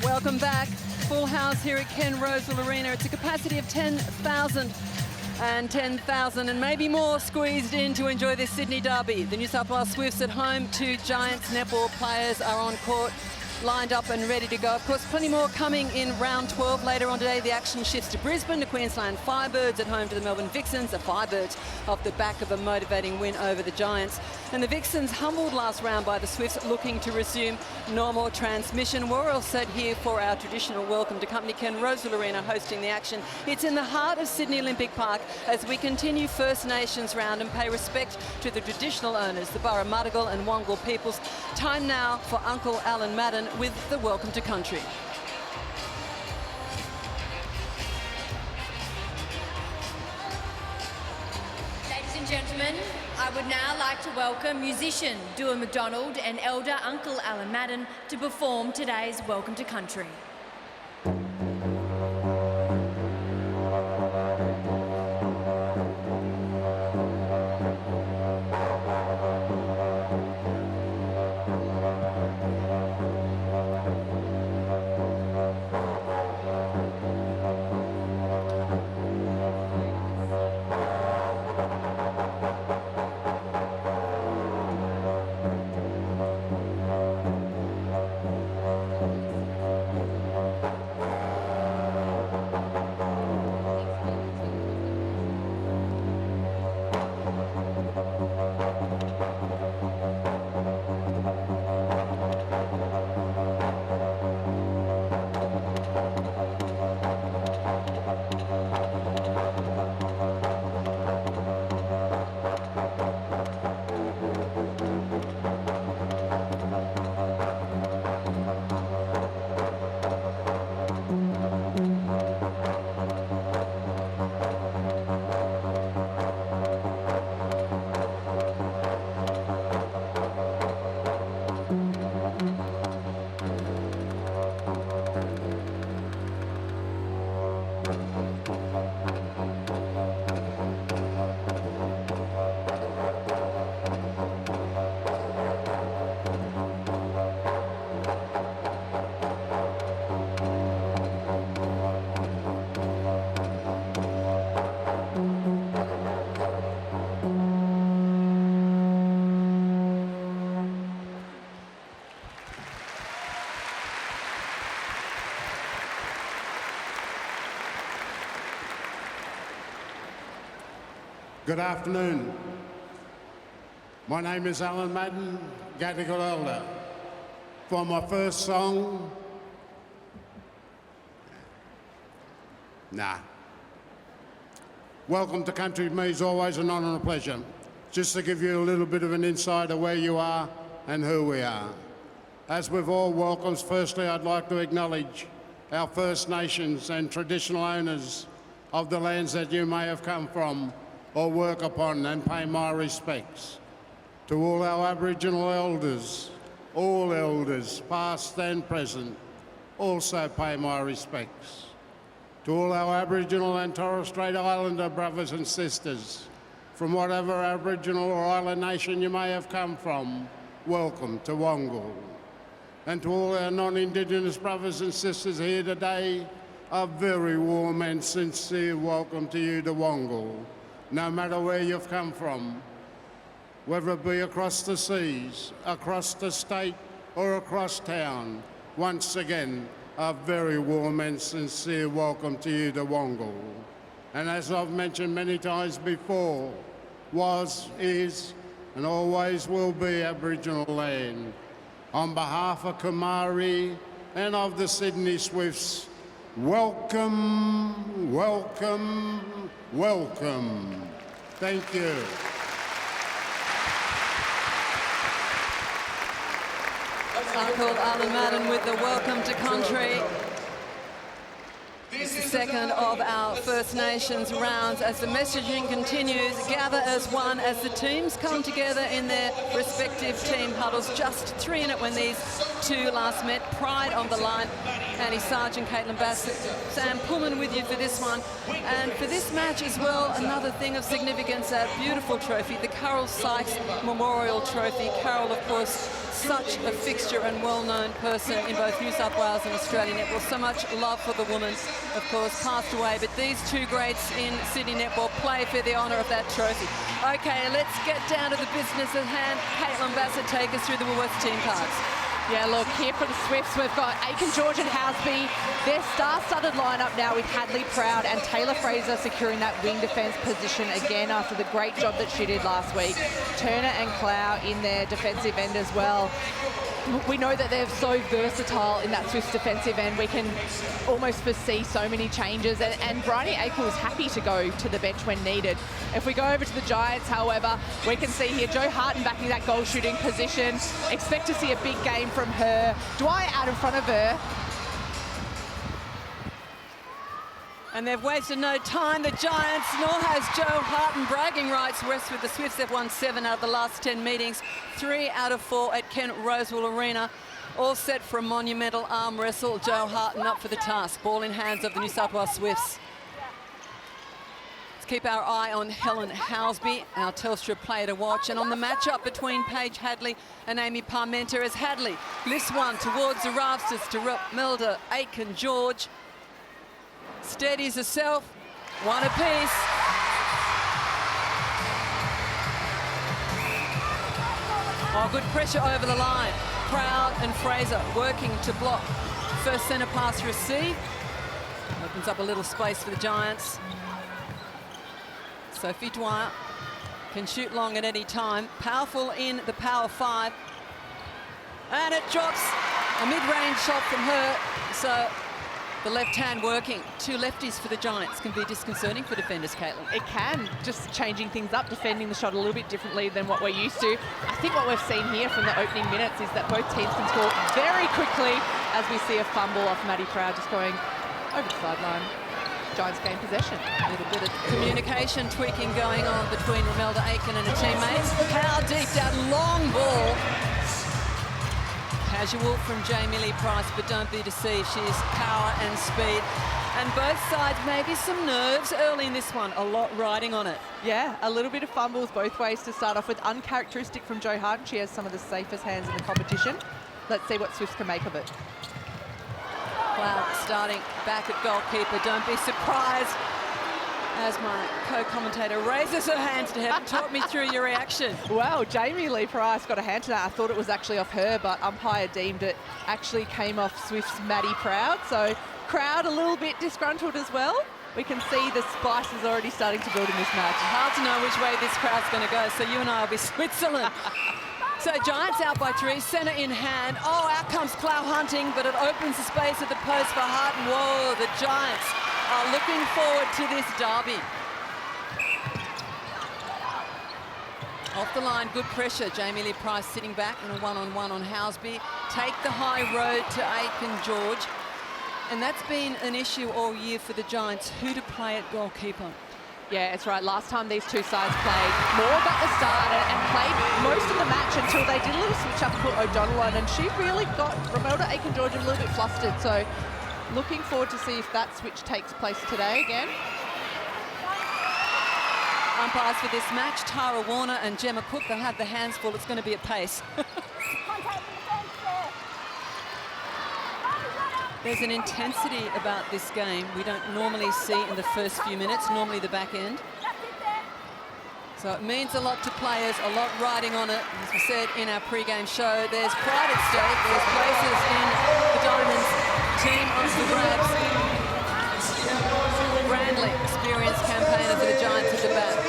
Welcome back. Full house here at Ken Rosewell Arena. It's a capacity of 10,000 and 10,000 and maybe more squeezed in to enjoy this Sydney derby. The New South Wales Swifts at home. 2 Giants netball players are on court, lined up and ready to go. Of course, plenty more coming in round 12 later on today. The action shifts to Brisbane. The Queensland Firebirds at home to the Melbourne Vixens. The Firebirds off the back of a motivating win over the Giants. And the Vixens humbled last round by the Swifts, looking to resume normal transmission. We're all set here for our traditional welcome to company. Ken Rosewell Arena hosting the action. It's in the heart of Sydney Olympic Park as we continue First Nations round and pay respect to the traditional owners, the Burra-Madigal and Wongal peoples. Time now for Uncle Alan Madden with the Welcome to Country. Ladies and gentlemen, I would now like to welcome musician Dua McDonald and elder Uncle Alan Madden to perform today's Welcome to Country. Good afternoon. My name is Alan Madden, Gadigal Elder. For my first song, Welcome to Country to me is always an honour and a pleasure. Just to give you a little bit of an insight of where you are and who we are. As with all welcomes, firstly I'd like to acknowledge our First Nations and traditional owners of the lands that you may have come from or work upon, and pay my respects to all our Aboriginal elders, all elders, past and present, also pay my respects. To all our Aboriginal and Torres Strait Islander brothers and sisters, from whatever Aboriginal or island nation you may have come from, welcome to Wongal. And to all our non-Indigenous brothers and sisters here today, a very warm and sincere welcome to you to Wongal. No matter where you've come from, whether it be across the seas, across the state or across town, once again, a very warm and sincere welcome to you to Wongal. And as I've mentioned many times before, was, is and always will be Aboriginal land. On behalf of Kumari and of the Sydney Swifts, welcome, welcome, welcome. Thank you. Uncle Alan Madden with the Welcome to Country. It's the second of our First Nations rounds as the messaging continues. Gather as one as the teams come together in their respective team huddles. Just 3 in it when these two last met. Pride on the line. Annie Sargent, Caitlin Bassett, Sam Pullman with you for this one. And for this match as well, another thing of significance, a beautiful trophy, the Carol Sykes Memorial Trophy. Carol, of course, such a fixture and well-known person in both New South Wales and Australian netball. So much love for the woman, of course, passed away. But these two greats in Sydney netball play for the honour of that trophy. Okay, let's get down to the business at hand. Caitlin Bassett, take us through the Woolworths team cards. Yeah, look, here for the Swifts, we've got Aiken, George and Housby. Their star-studded lineup now with Hadley Proud and Taylor Fraser securing that wing defence position again after the great job that she did last week. Turner and Clow in their defensive end as well. We know that they're so versatile in that Swifts defensive end. We can almost foresee so many changes. And Bryony Aiken was happy to go to the bench when needed. If we go over to the Giants, however, we can see here Jo Harton back in that goal shooting position. Expect to see a big game from her. Dwyer out in front of her. And they've wasted no time, the Giants, nor has Jo Harton bragging rights. West with the Swifts, they've won 7 out of the last 10 meetings, 3 out of 4 at Kent Rosewell Arena. All set for a monumental arm wrestle. Jo Harton up for the task. Ball in hands of the New South Wales Swifts. Let's keep our eye on Helen Housby, our Telstra player to watch. And on the matchup between Paige Hadley and Amy Parmenter as Hadley lifts one towards the rafters to Melda Aiken-George. Steadies herself, one apiece. Oh, good pressure over the line. Proud and Fraser working to block. First centre pass received. Opens up a little space for the Giants. Sophie Dwyer can shoot long at any time. Powerful in the power 5. And it drops a mid-range shot from her. So the left hand working. 2 lefties for the Giants can be disconcerting for defenders, Caitlin. It can, just changing things up, defending the shot a little bit differently than what we're used to. I think what we've seen here from the opening minutes is that both teams can score very quickly as we see a fumble off Maddie Proud just going over the sideline. Giants gain possession. A little bit of communication tweaking going on between Romelda Aiken and her teammates. How deep down, long ball. Casual from Jamie Lee Price, but don't be deceived. She is power and speed. And both sides, maybe some nerves early in this one. A lot riding on it. Yeah, a little bit of fumbles both ways to start off with. Uncharacteristic from Jo Harton. She has some of the safest hands in the competition. Let's see what Swifts can make of it. Well, starting back at goalkeeper. Don't be surprised as my co-commentator raises her hand to heaven. Talk me through your reaction. Well, Jamie Lee Price got a hand to that. I thought it was actually off her, but umpire deemed it actually came off Swift's Maddie Proud. So crowd a little bit disgruntled as well. We can see the spice is already starting to build in this match. Hard to know which way this crowd's going to go, so you and I will be Switzerland. So Giants out by 3, centre in hand. Oh, out comes Clow hunting, but it opens the space at the post for Harton. Whoa, the Giants are looking forward to this derby. Off the line, good pressure. Jamie Lee Price sitting back in a one-on-one on Housby. Take the high road to Aiken-George. And that's been an issue all year for the Giants, who to play at goalkeeper. Yeah, it's right. Last time these two sides played, Moore got the start and played most of the match until they did a little switch up and put O'Donnell on, and she really got Romelda Aiken-George a little bit flustered. So looking forward to see if that switch takes place today again. Umpires for this match, Tara Warner and Gemma Cook. They'll have the hands full. It's going to be a pace. There's an intensity about this game we don't normally see in the first few minutes, normally the back end. So it means a lot to players, a lot riding on it. As we said in our pre-game show, there's pride at stake. There's places in the Diamonds team on the grabs. Brandley, experienced campaigner for the Giants at the back,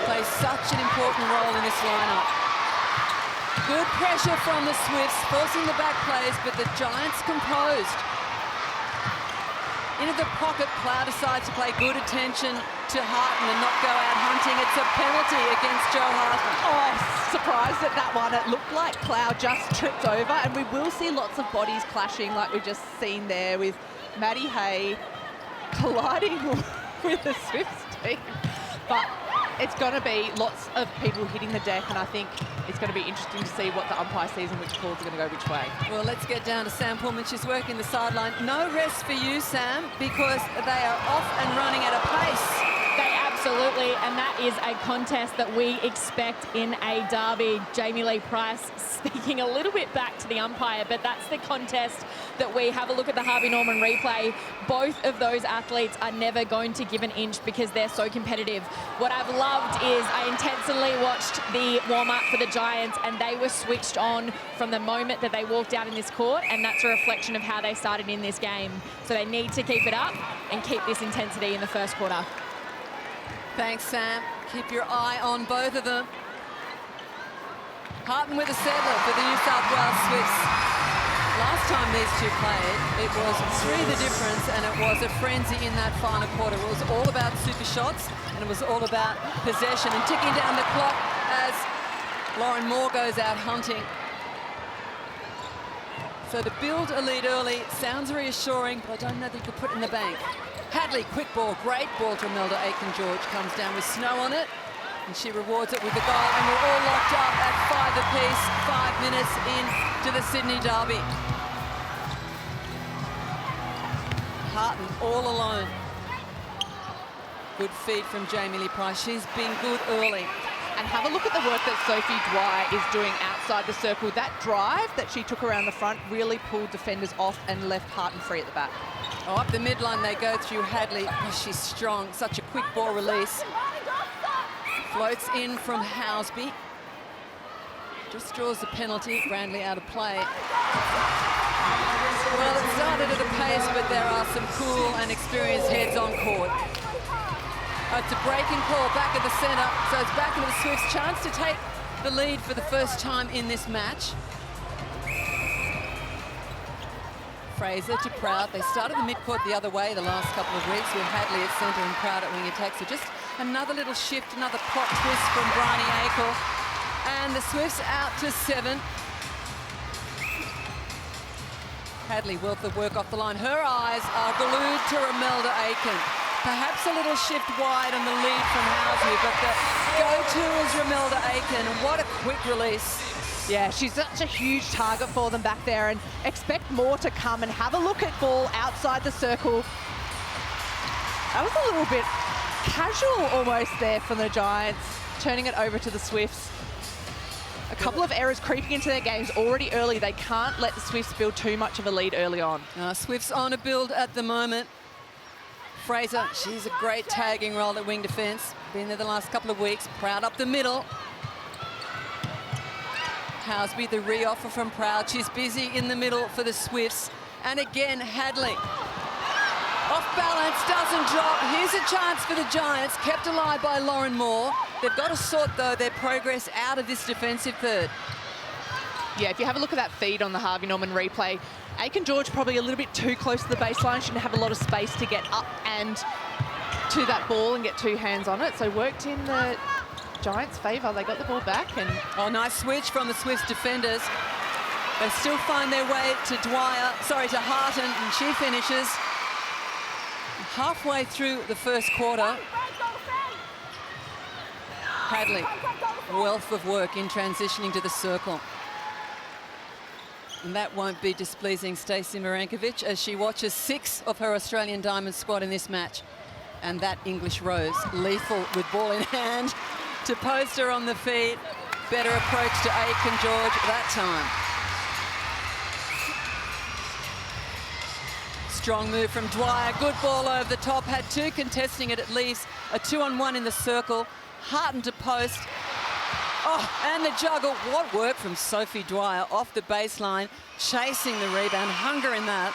plays such an important role in this lineup. Good pressure from the Swifts, forcing the back plays, but the Giants composed. Into the pocket, Clow decides to play good attention to Harton and not go out hunting. It's a penalty against Jo Harton. Oh, surprised at that one. It looked like Clow just tripped over, and we will see lots of bodies clashing like we've just seen there with Maddie Hay colliding with the Swifts team. But it's going to be lots of people hitting the deck, and I think it's going to be interesting to see what the umpire sees and which calls are going to go which way. Well, let's get down to Sam Pullman. She's working the sideline. No rest for you, Sam, because they are off and running at a pace. They absolutely, and that is a contest that we expect in a derby. Jamie Lee Price speaking a little bit back to the umpire, but that's the contest that we have a look at the Harvey Norman replay. Both of those athletes are never going to give an inch because they're so competitive. What I've loved is I intensely watched the warm-up for the Giants, and they were switched on from the moment that they walked out in this court, and that's a reflection of how they started in this game. So they need to keep it up and keep this intensity in the first quarter. Thanks, Sam. Keep your eye on both of them. Harton with a settler for the New South Wales Swifts. Last time these two played, it was 3 the difference, and it was a frenzy in that final quarter. It was all about super shots, and it was all about possession and ticking down the clock as Lauren Moore goes out hunting. So to build a lead early sounds reassuring, but I don't know that you could put it in the bank. Hadley, quick ball, great ball to Imelda Aiken-George, comes down with snow on it, and she rewards it with a goal, and we're all locked up at 5 apiece, 5 minutes into the Sydney derby. Harton all alone. Good feed from Jamie Lee Price. She's been good early. And have a look at the work that Sophie Dwyer is doing outside the circle. That drive that she took around the front really pulled defenders off and left Harton free at the back. Oh, up the midline they go through Hadley. Oh, she's strong. Such a quick ball release. Floats in from Housby. Just draws the penalty. Brandley out of play. Well, it started at a pace, but there are some cool and experienced heads on court. It's a breaking call back at the centre, so it's back into the Swifts' chance to take the lead for the first time in this match. Fraser to Proud. They started the midcourt the other way the last couple of weeks with Hadley at centre and Proud at wing attack. So just another little shift, another plot twist from Bryony Akel. And the Swifts out to 7. Hadley, wealth of work off the line. Her eyes are glued to Imelda Aiken. Perhaps a little shift wide on the lead from Housby, but the go-to is Imelda Aiken. And what a quick release. Yeah, she's such a huge target for them back there, and expect more to come. And have a look at ball outside the circle. That was a little bit casual almost there from the Giants, turning it over to the Swifts. A couple of errors creeping into their games already early. They can't let the Swifts build too much of a lead early on. Swifts on a build at the moment. Fraser, she's a great tagging role at wing defence. Been there the last couple of weeks. Proud up the middle. Housby, the re-offer from Proud. She's busy in the middle for the Swifts. And again, Hadley. Off balance, doesn't drop. Here's a chance for the Giants, kept alive by Lauren Moore. They've got to sort, though, their progress out of this defensive third. Yeah, if you have a look at that feed on the Harvey Norman replay, Aiken-George probably a little bit too close to the baseline. She didn't have a lot of space to get up and to that ball and get 2 hands on it. So worked in the Giants' favour. They got the ball back. And oh, nice switch from the Swifts defenders. They still find their way to Harton, and she finishes halfway through the first quarter. Hadley, wealth of work in transitioning to the circle. And that won't be displeasing Stacey Marankovic as she watches 6 of her Australian Diamond squad in this match. And that English Rose, lethal with ball in hand to Poster on the feet. Better approach to Aiken-George that time. Strong move from Dwyer, good ball over the top, had 2 contesting it at least, a 2-on-1 in the circle. Harton to post. Oh, and the juggle. What work from Sophie Dwyer off the baseline, chasing the rebound, hunger in that.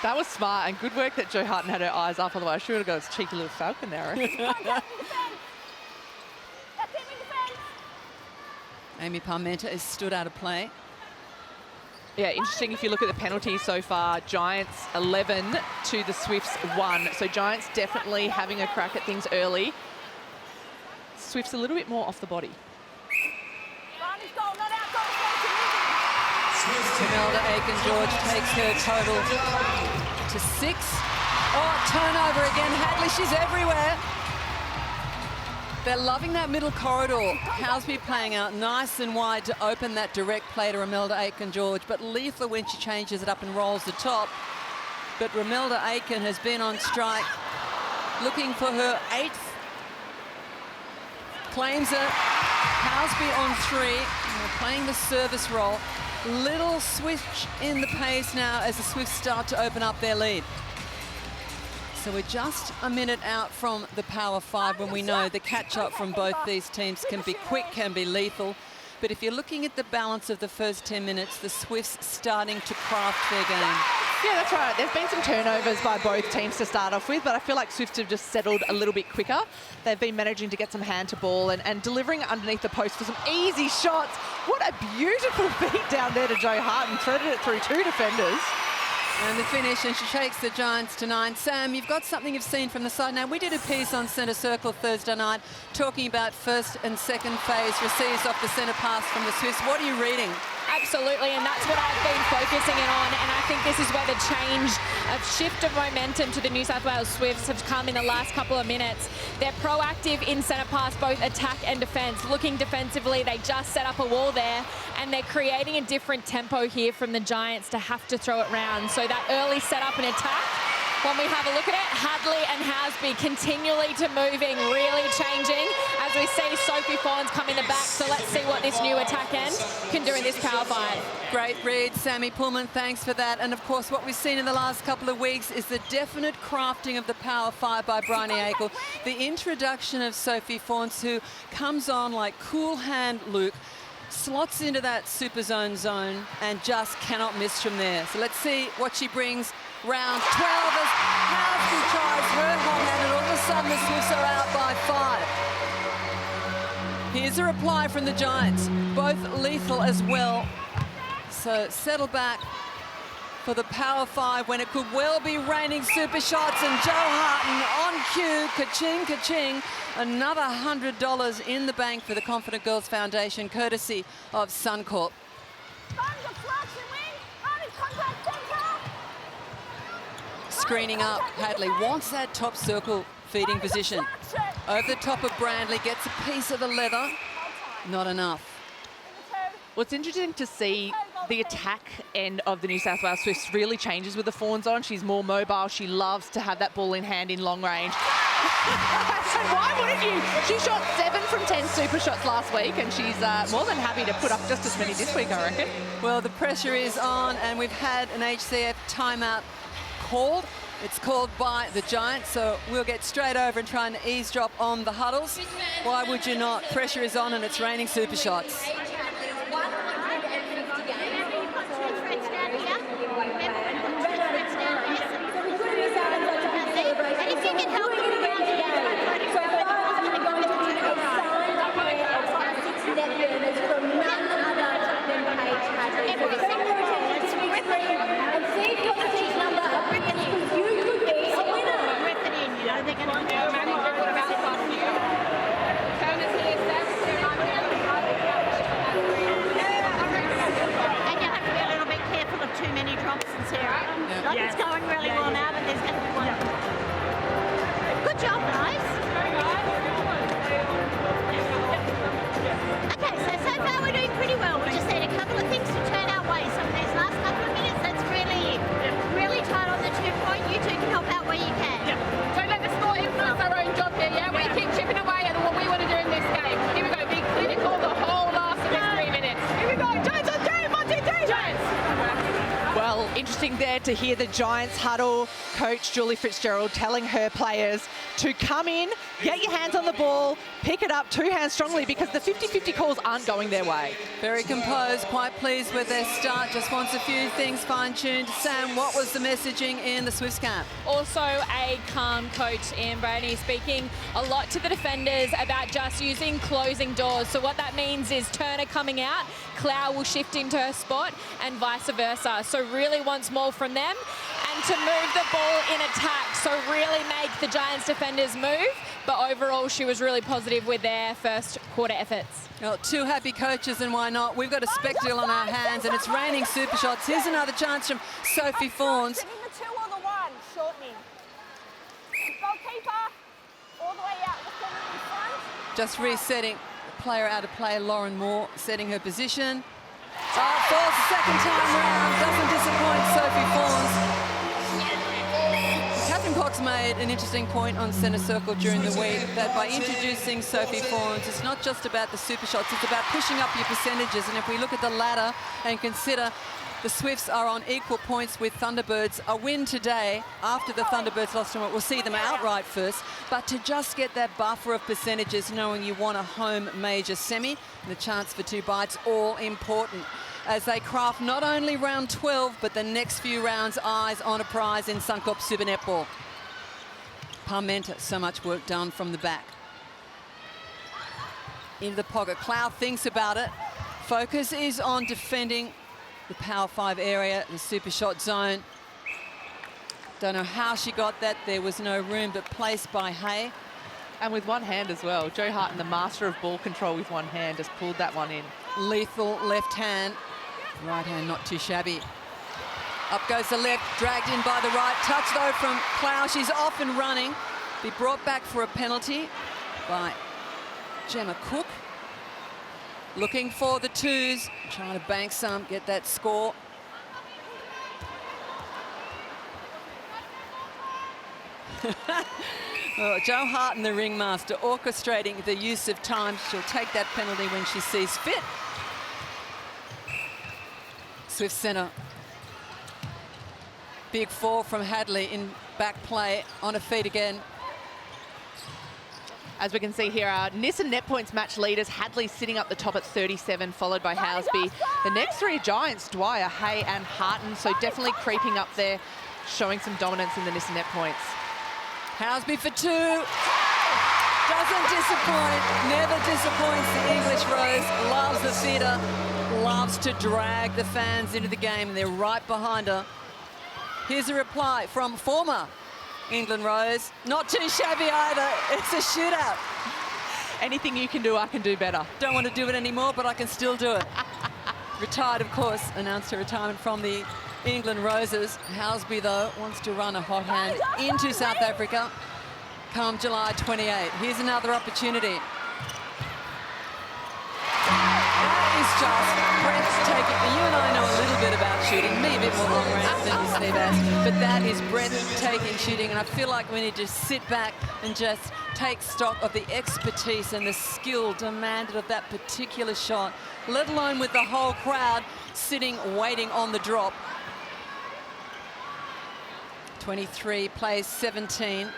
that was smart, and good work that Jo Harton had her eyes up, otherwise she would have got this cheeky little falcon there. Amy Parmenter is stood out of play. Yeah, interesting if you look at the penalties so far. Giants 11 to the Swifts 1. So Giants definitely having a crack at things early. Swifts a little bit more off the body. Imelda Aiken-George takes her total to 6. Oh, turnover again. Hadley, she's everywhere. They're loving that middle corridor. Housby playing out nice and wide to open that direct play to Romelda Aiken-George, but lethal when she changes it up and rolls the top. But Romelda Aiken has been on strike, looking for her 8th. Claims it. Housby on 3. Playing the service role. Little switch in the pace now as the Swifts start to open up their lead. So we're just a minute out from the Power 5 when we know the catch-up from both these teams can be quick, can be lethal. But if you're looking at the balance of the first 10 minutes, the Swifts starting to craft their game. Yeah, that's right. There's been some turnovers by both teams to start off with, but I feel like Swifts have just settled a little bit quicker. They've been managing to get some hand to ball and delivering underneath the post for some easy shots. What a beautiful feed down there to Jo Harton. Threaded it through 2 defenders. And the finish, and she shakes the Giants to 9. Sam, you've got something you've seen from the side. Now, we did a piece on Centre Circle Thursday night talking about first and second phase receives off the centre pass from the Swifts. What are you reading? Absolutely, and that's what I've been focusing in on, and I think this is where the change of shift of momentum to the New South Wales Swifts have come in the last couple of minutes. They're proactive in centre pass, both attack and defence. Looking defensively, they just set up a wall there, and they're creating a different tempo here from the Giants to have to throw it round. So that early set up and attack, when we have a look at it, Hadley and Housby continually to moving, really changing as we see Sophie Fawns come in the back. So let's see what this new attack end can do in this Power 5. Great read, Sammy Pullman, thanks for that. And of course, what we've seen in the last couple of weeks is the definite crafting of the Power 5 by Bryony Akel. The introduction of Sophie Fawns, who comes on like cool hand Luke, slots into that super zone and just cannot miss from there. So let's see what she brings. Round 12 as Housby tries her hot hand, and all of a sudden the Swifts are out by 5. Here's a reply from the Giants, both lethal as well. So settle back for the Power 5 when it could well be raining super shots, and Jo Harton on cue, ka-ching, ka-ching. Another $100 in the bank for the Confident Girls Foundation, courtesy of Suncorp. Screening up, Hadley wants that top circle feeding position. Over the top of Brandley, gets a piece of the leather. Not enough. Well, it's interesting to see the attack end of the New South Wales Swifts really changes with the Fawns on. She's more mobile. She loves to have that ball in hand in long range. And why wouldn't you? She shot 7 from 10 super shots last week, and she's more than happy to put up just as many this week, I reckon. Well, the pressure is on, and we've had an HCF timeout called. It's called by the Giants, so we'll get straight over and try and eavesdrop on the huddles. Why would you not? Pressure is on and it's raining super shots. It's going really well now, but there's going to be one. Good job, guys. Okay, so far we're doing pretty well. We just need a couple of things to turn our way. Some of these last couple of minutes, that's really tight on the 2-point. You two can help out where you can. Don't let the score influence our own job here, yeah? We keep chipping away at what we want to do in this game. Here we go, be clinical the whole last of this 3 minutes. Here we go, Giants on 3, 1, 2, 3, Giants! Well, interesting there to hear the Giants huddle coach Julie Fitzgerald telling her players to come in, get your hands on the ball, pick it up 2 hands strongly, because the 50-50 calls aren't going their way. Very composed, quite pleased with their start, just wants a few things fine-tuned. Sam, what was the messaging in the Swifts camp? Also a calm coach, Ian Brady, speaking a lot to the defenders about just using closing doors. So what that means is Turner coming out, Clow will shift into her spot, and vice versa. So really wants more from them, and to move the ball in attack. So really make the Giants defenders move. But overall, she was really positive with their first quarter efforts. Well, 2 happy coaches, and why not? We've got a spectacle on our hands, and it's raining super shots. Here's another chance from Sophie Fawns. In the 2 or the 1, shortening. Goalkeeper, all the way out, looking in front. Just resetting player out of play, Lauren Moore setting her position. Falls the second time round, doesn't disappoint Sophie Fawns. Catherine Cox made an interesting point on Centre Circle during the week that by introducing Sophie Fawns, it's not just about the super shots, it's about pushing up your percentages. And if we look at the ladder and consider the Swifts are on equal points with Thunderbirds, a win today after the Thunderbirds lost tonight will see them outright first, but to just get that buffer of percentages, knowing you want a home major semi and the chance for 2 bites, all important as they craft not only round 12 but the next few rounds, eyes on a prize in Suncorp Super Netball. Parmenter, so much work done from the back. Into the pocket, Cloud thinks about it. Focus is on defending the Power 5 area, the super shot zone. Don't know how she got that. There was no room, but placed by Hay. And with one hand as well. Jo Harton, the master of ball control with one hand, just pulled that one in. Lethal left hand. Right hand not too shabby. Up goes the left, dragged in by the right. Touch though from Clow. She's off and running. Be brought back for a penalty by Gemma Cook. Looking for the 2s, trying to bank some, get that score. Oh, Jo Harton, the ringmaster, orchestrating the use of time. She'll take that penalty when she sees fit. Swift centre. Big 4 from Hadley in back play, on her feet again. As we can see here, our Nissan net points match leaders, Hadley sitting up the top at 37, followed by Housby. The next 3 Giants, Dwyer, Hay and Harton, so definitely creeping up there, showing some dominance in the Nissan net points. Housby for 2. Doesn't disappoint, never disappoints the English Rose. Loves the theatre, loves to drag the fans into the game, and they're right behind her. Here's a reply from former England Rose. Not too shabby either. It's a shootout. Anything you can do, I can do better. Don't want to do it anymore, but I can still do it. Retired, of course, announced her retirement from the England Roses. Housby, though, wants to run a hot hand into South Africa come July 28. Here's another opportunity. That is just breathtaking. You and I know a little bit about shooting, me a bit more long range than you, Steve Ash, but that is breathtaking shooting, and I feel like we need to sit back and just take stock of the expertise and the skill demanded of that particular shot, let alone with the whole crowd sitting, waiting on the drop. 23 plays 17.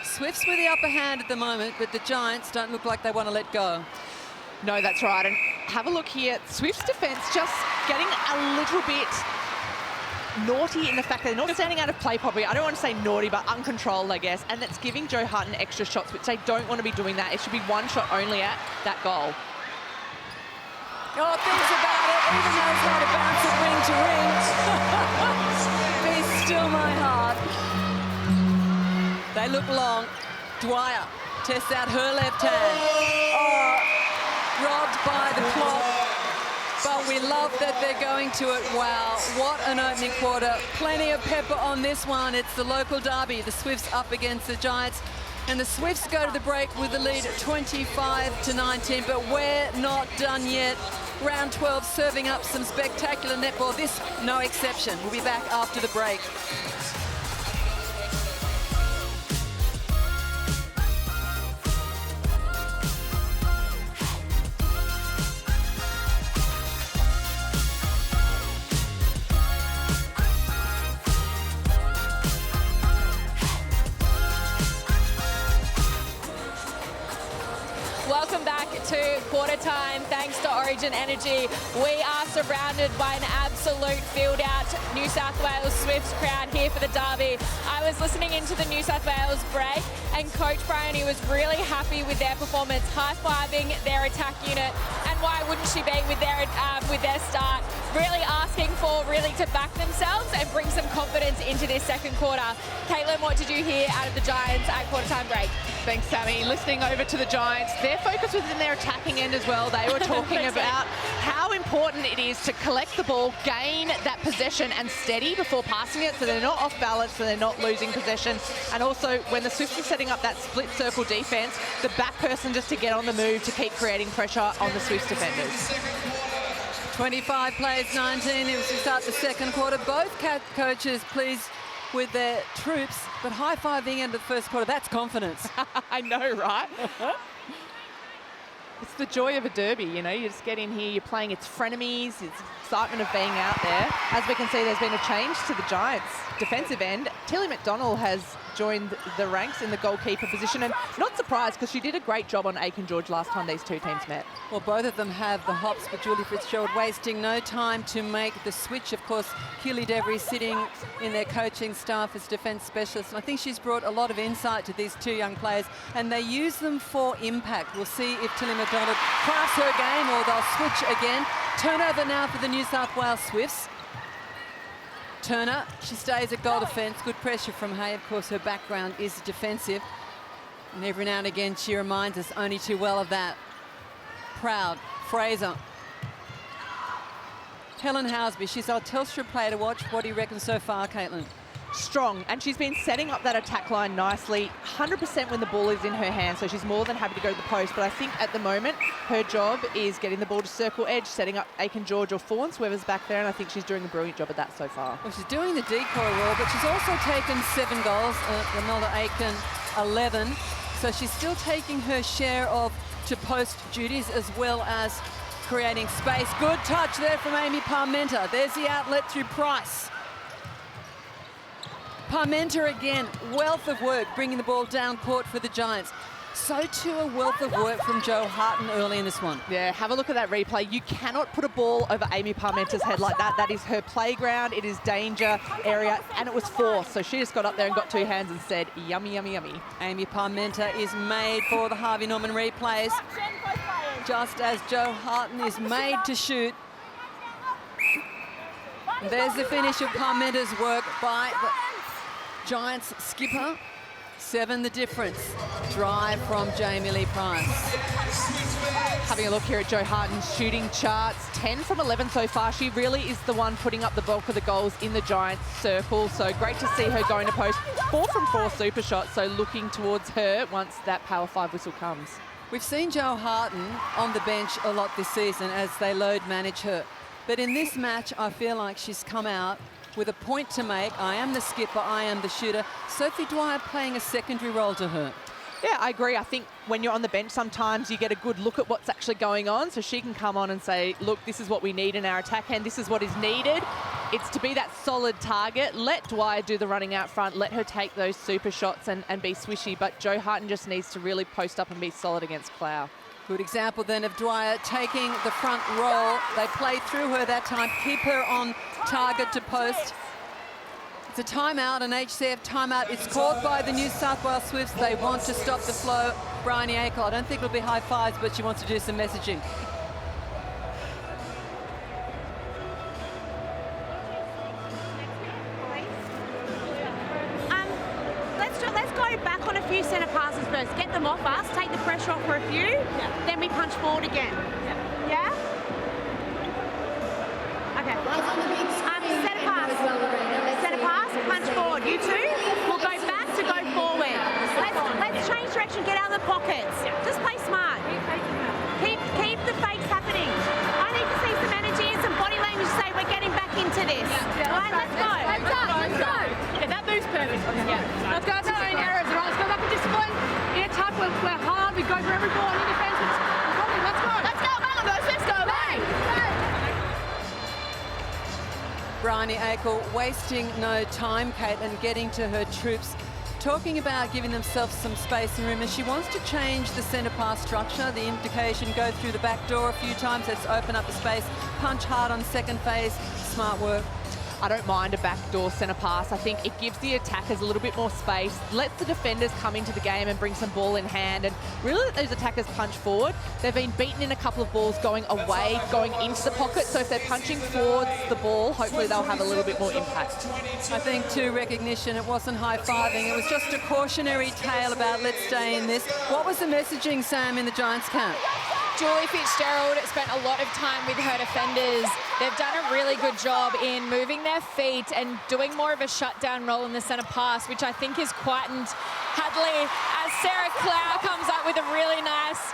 Swifts with the upper hand at the moment, but the Giants don't look like they want to let go. No, that's right. And have a look here. Swift's defence just getting a little bit naughty in the fact that they're not standing out of play properly. I don't want to say naughty, but uncontrolled, I guess. And that's giving Jo Harton extra shots, which they don't want to be doing that. It should be 1 shot only at that goal. Oh, thinks about it. Even knows how to bounce it ring to ring. Be still my heart. They look long. Dwyer tests out her left hand. Oh, robbed by the clock. But we love that they're going to it. Wow, what an opening quarter. Plenty of pepper on this one. It's the local derby. The Swifts up against the Giants. And the Swifts go to the break with the lead at 25-19, but we're not done yet. Round 12 serving up some spectacular netball. This, no exception. We'll be back after the break. Welcome back to quarter time. Thanks to Origin Energy. We are surrounded by an absolute field out New South Wales Swifts crowd here for the derby. I was listening into the New South Wales break, and Coach Bryony was really happy with their performance, high-fiving their attack unit. And why wouldn't she be with their start? Really asking for to back themselves and bring some confidence into this second quarter. Caitlin, what did you hear out of the Giants at quarter-time break? Thanks, Sammy. Listening over to the Giants, their focus was in their attacking end as well. They were talking about how important it is to collect the ball, gain that possession and steady before passing it so they're not off balance, so they're not losing possession. And also, when the Swifts are setting up that split circle defense, the back person just to get on the move to keep creating pressure on the Swifts defenders. 25 plays, 19 as we start the second quarter. Both coaches pleased with their troops, but high-fiving into the first quarter, that's confidence. I know, right? It's the joy of a derby, you know, you just get in here, you're playing its frenemies, it's excitement of being out there. As we can see, there's been a change to the Giants' defensive end. Tilly McDonald has joined the ranks in the goalkeeper position, and not surprised because she did a great job on Aiken George last time these two teams met. Well, both of them have the hops, but Julie Fitzgerald wasting no time to make the switch. Of course, Keely Devery sitting in their coaching staff as defence specialist. And I think she's brought a lot of insight to these two young players, and they use them for impact. We'll see if Tilly McDonald crafts her game or they'll switch again. Turnover now for the New South Wales Swifts. Turner, she stays at goal defence. Good pressure from Hay. Of course, her background is defensive. And every now and again, she reminds us only too well of that. Proud. Fraser. Helen Housby, she's our Telstra player to watch. What do you reckon so far, Caitlin? Strong, and she's been setting up that attack line nicely, 100% when the ball is in her hand, so she's more than happy to go to the post. But I think at the moment, her job is getting the ball to circle edge, setting up Aiken George or Fawns, whoever's back there, and I think she's doing a brilliant job at that so far. Well, she's doing the decoy role, but she's also taken 7 goals, Imelda Aiken 11, so she's still taking her share of to-post duties as well as creating space. Good touch there from Amy Parmenter. There's the outlet through Price. Parmenter again, wealth of work, bringing the ball down court for the Giants. So too a wealth of work from Jo Harton early in this one. Yeah, have a look at that replay. You cannot put a ball over Amy Parmenter's head like that. That is her playground, it is danger area, and it was forced. So she just got up there and got 2 hands and said, yummy, yummy, yummy. Amy Parmenter is made for the Harvey Norman replays, just as Jo Harton is made to shoot. And there's the finish of Parmenter's work by the Giants skipper. 7 the difference. Drive from Jamie Lee Price. Having a look here at Jo Harton's shooting charts, 10 from 11 so far. She really is the one putting up the bulk of the goals in the Giants circle. So great to see her going to post. 4 from 4 super shots, so looking towards her once that Power 5 whistle comes. We've seen Jo Harton on the bench a lot this season as they load manage her. But in this match, I feel like she's come out with a point to make. I am the skipper, I am the shooter. Sophie Dwyer playing a secondary role to her. Yeah, I agree. I think when you're on the bench, sometimes you get a good look at what's actually going on. So she can come on and say, look, this is what we need in our attack end. This is what is needed. It's to be that solid target. Let Dwyer do the running out front. Let her take those super shots and be swishy. But Jo Harton just needs to really post up and be solid against Clough. Good example then of Dwyer taking the front role. They played through her that time, keep her on target to post. It's a timeout, an HCF timeout. It's called by the New South Wales Swifts. They want to stop the flow. Bryony Akel, I don't think it'll be high fives, but she wants to do some messaging. Let's go back on a few centre passes first. Get them off us, take the pressure off for a few, then we punch forward again. Yeah? Okay. Centre pass. Centre pass, punch forward. You two will go back to go forward. Let's change direction, get out of the pockets. Just play smart. Keep the fakes happening. I need to see some energy and some body language to say we're getting back into this. Right, let's go. Let's go. Yeah, that move's perfect. Yeah. Let's go to our own areas, right? Let's go back to discipline. In attack, we're hard. We go for every ball in defence. Let's go. Let's go, bang on those. Let's go, bang. Bryony Akel wasting no time, Caitlin, getting to her troops, talking about giving themselves some space and room, and she wants to change the centre pass structure. The indication, go through the back door a few times. Let's open up the space. Punch hard on second phase. Smart work. I don't mind a backdoor centre pass. I think it gives the attackers a little bit more space, lets the defenders come into the game and bring some ball in hand, and really let those attackers punch forward. They've been beaten in a couple of balls going away, going into the pocket, so if they're punching towards the ball, hopefully they'll have a little bit more impact. I think, too, recognition, it wasn't high-fiving. It was just a cautionary tale about let's stay in this. What was the messaging, Sam, in the Giants camp? Julie Fitzgerald spent a lot of time with her defenders. They've done a really good job in moving their feet and doing more of a shutdown role in the centre pass, which I think has quietened Hadley as Sarah Clow comes up with a really nice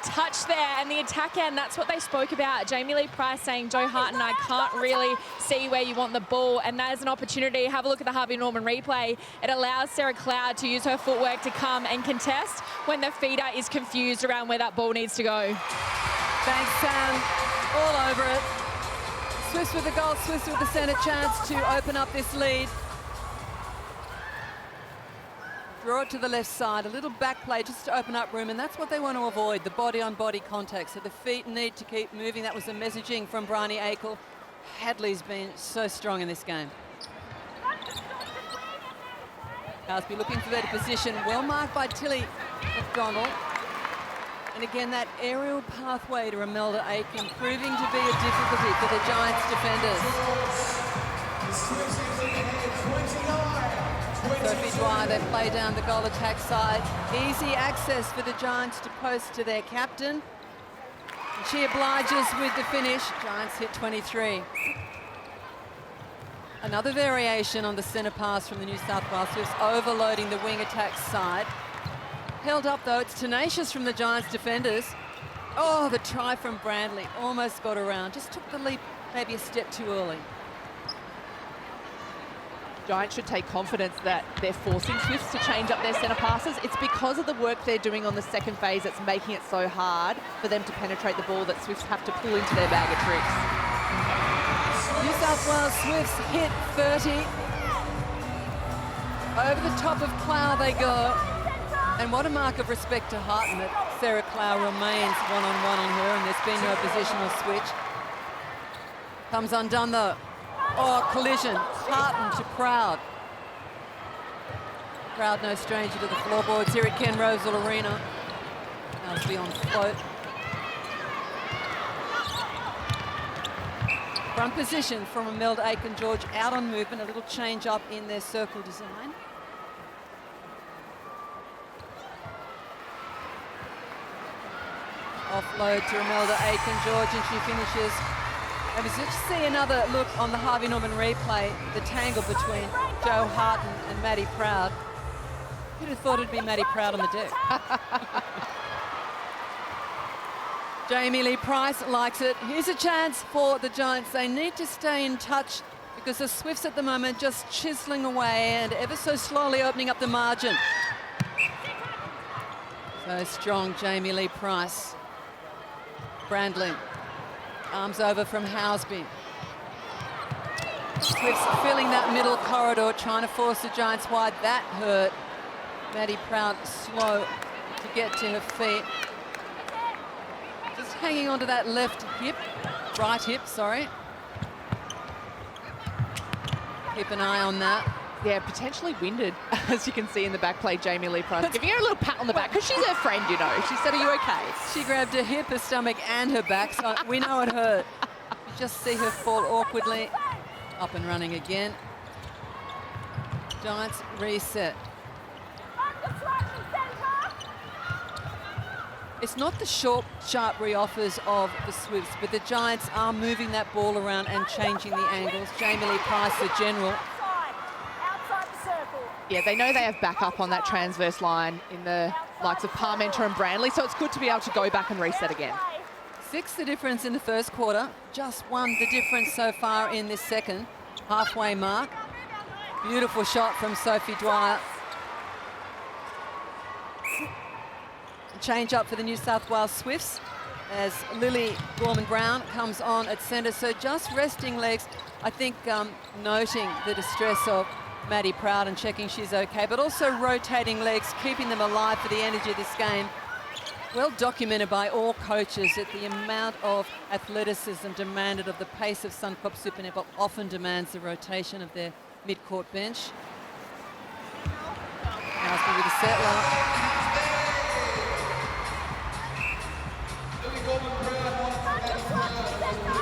touch there, and the attack end, that's what they spoke about. Jamie Lee Price saying, Joe Harton, I can't really see where you want the ball, and that is an opportunity. Have a look at the Harvey Norman replay. It allows Sarah Cloud to use her footwork to come and contest when the feeder is confused around where that ball needs to go. Thanks, Sam. All over it. Swifts with the goal, Swifts with the centre chance to open up this lead. Draw it to the left side, a little back play just to open up room, and that's what they want to avoid, the body-on-body contact. So the feet need to keep moving. That was the messaging from Bryony Akel. Hadley's been so strong in this game. Cosby looking for better position, well marked by Tilly McDonald. And again, that aerial pathway to Imelda Aiken proving to be a difficulty for the Giants defenders. Sophie Dwyer, they play down the goal attack side. Easy access for the Giants to post to their captain. And she obliges with the finish. Giants hit 23. Another variation on the centre pass from the New South Wales Swifts, overloading the wing attack side. Held up though, it's tenacious from the Giants defenders. Oh, the try from Brandley, almost got around, just took the leap maybe a step too early. Giants should take confidence that they're forcing Swifts to change up their centre passes. It's because of the work they're doing on the second phase that's making it so hard for them to penetrate the ball that Swifts have to pull into their bag of tricks. New South Wales Swifts hit 30. Over the top of Clow they go. And what a mark of respect to Harton that Sarah Clow remains one-on-one on her, and there's been no positional switch. Comes undone though. Oh, collision. Harton to Proud. Proud no stranger to the floorboards here at Ken Rosal Arena. Cosby on float. Front position from Imelda Aiken-George, out on movement, a little change up in their circle design. Offload to Imelda Aiken-George, and she finishes. And we just see another look on the Harvey Norman replay, the tangle between Jo Harton and Maddie Proud. Who'd have thought it'd be Maddie Proud on the deck? Jamie Lee Price likes it. Here's a chance for the Giants. They need to stay in touch because the Swifts at the moment just chiseling away and ever so slowly opening up the margin. So strong, Jamie Lee Price. Brandley. Arms over from Housby. Swifts filling that middle corridor, trying to force the Giants wide. That hurt. Maddie Proud slow to get to her feet. Just hanging onto that left hip, right hip, sorry. Keep an eye on that. Yeah, potentially winded, as you can see in the back play, Jamie Lee Price. Giving her a little pat on the back, because she's her friend, you know. She said, are you okay? She grabbed her hip, her stomach, and her back, so we know it hurt. You just see her fall awkwardly. Up and running again. Giants reset. It's not the short, sharp re-offers of the Swifts, but the Giants are moving that ball around and changing the angles. Jamie Lee Price, the general. Yeah, they know they have backup on that transverse line in the likes of Parmenter and Brandley, so it's good to be able to go back and reset again. 6 the difference in the first quarter, just 1 the difference so far in this second. Halfway mark. Beautiful shot from Sophie Dwyer. Change up for the New South Wales Swifts as Lily Gorman-Brown comes on at centre. So just resting legs, I think noting the distress of Maddie Proud and checking she's okay, but also rotating legs, keeping them alive for the energy of this game. Well documented by all coaches that the amount of athleticism demanded of the pace of Suncorp Super Netball often demands the rotation of their mid-court bench. Housby with a settler.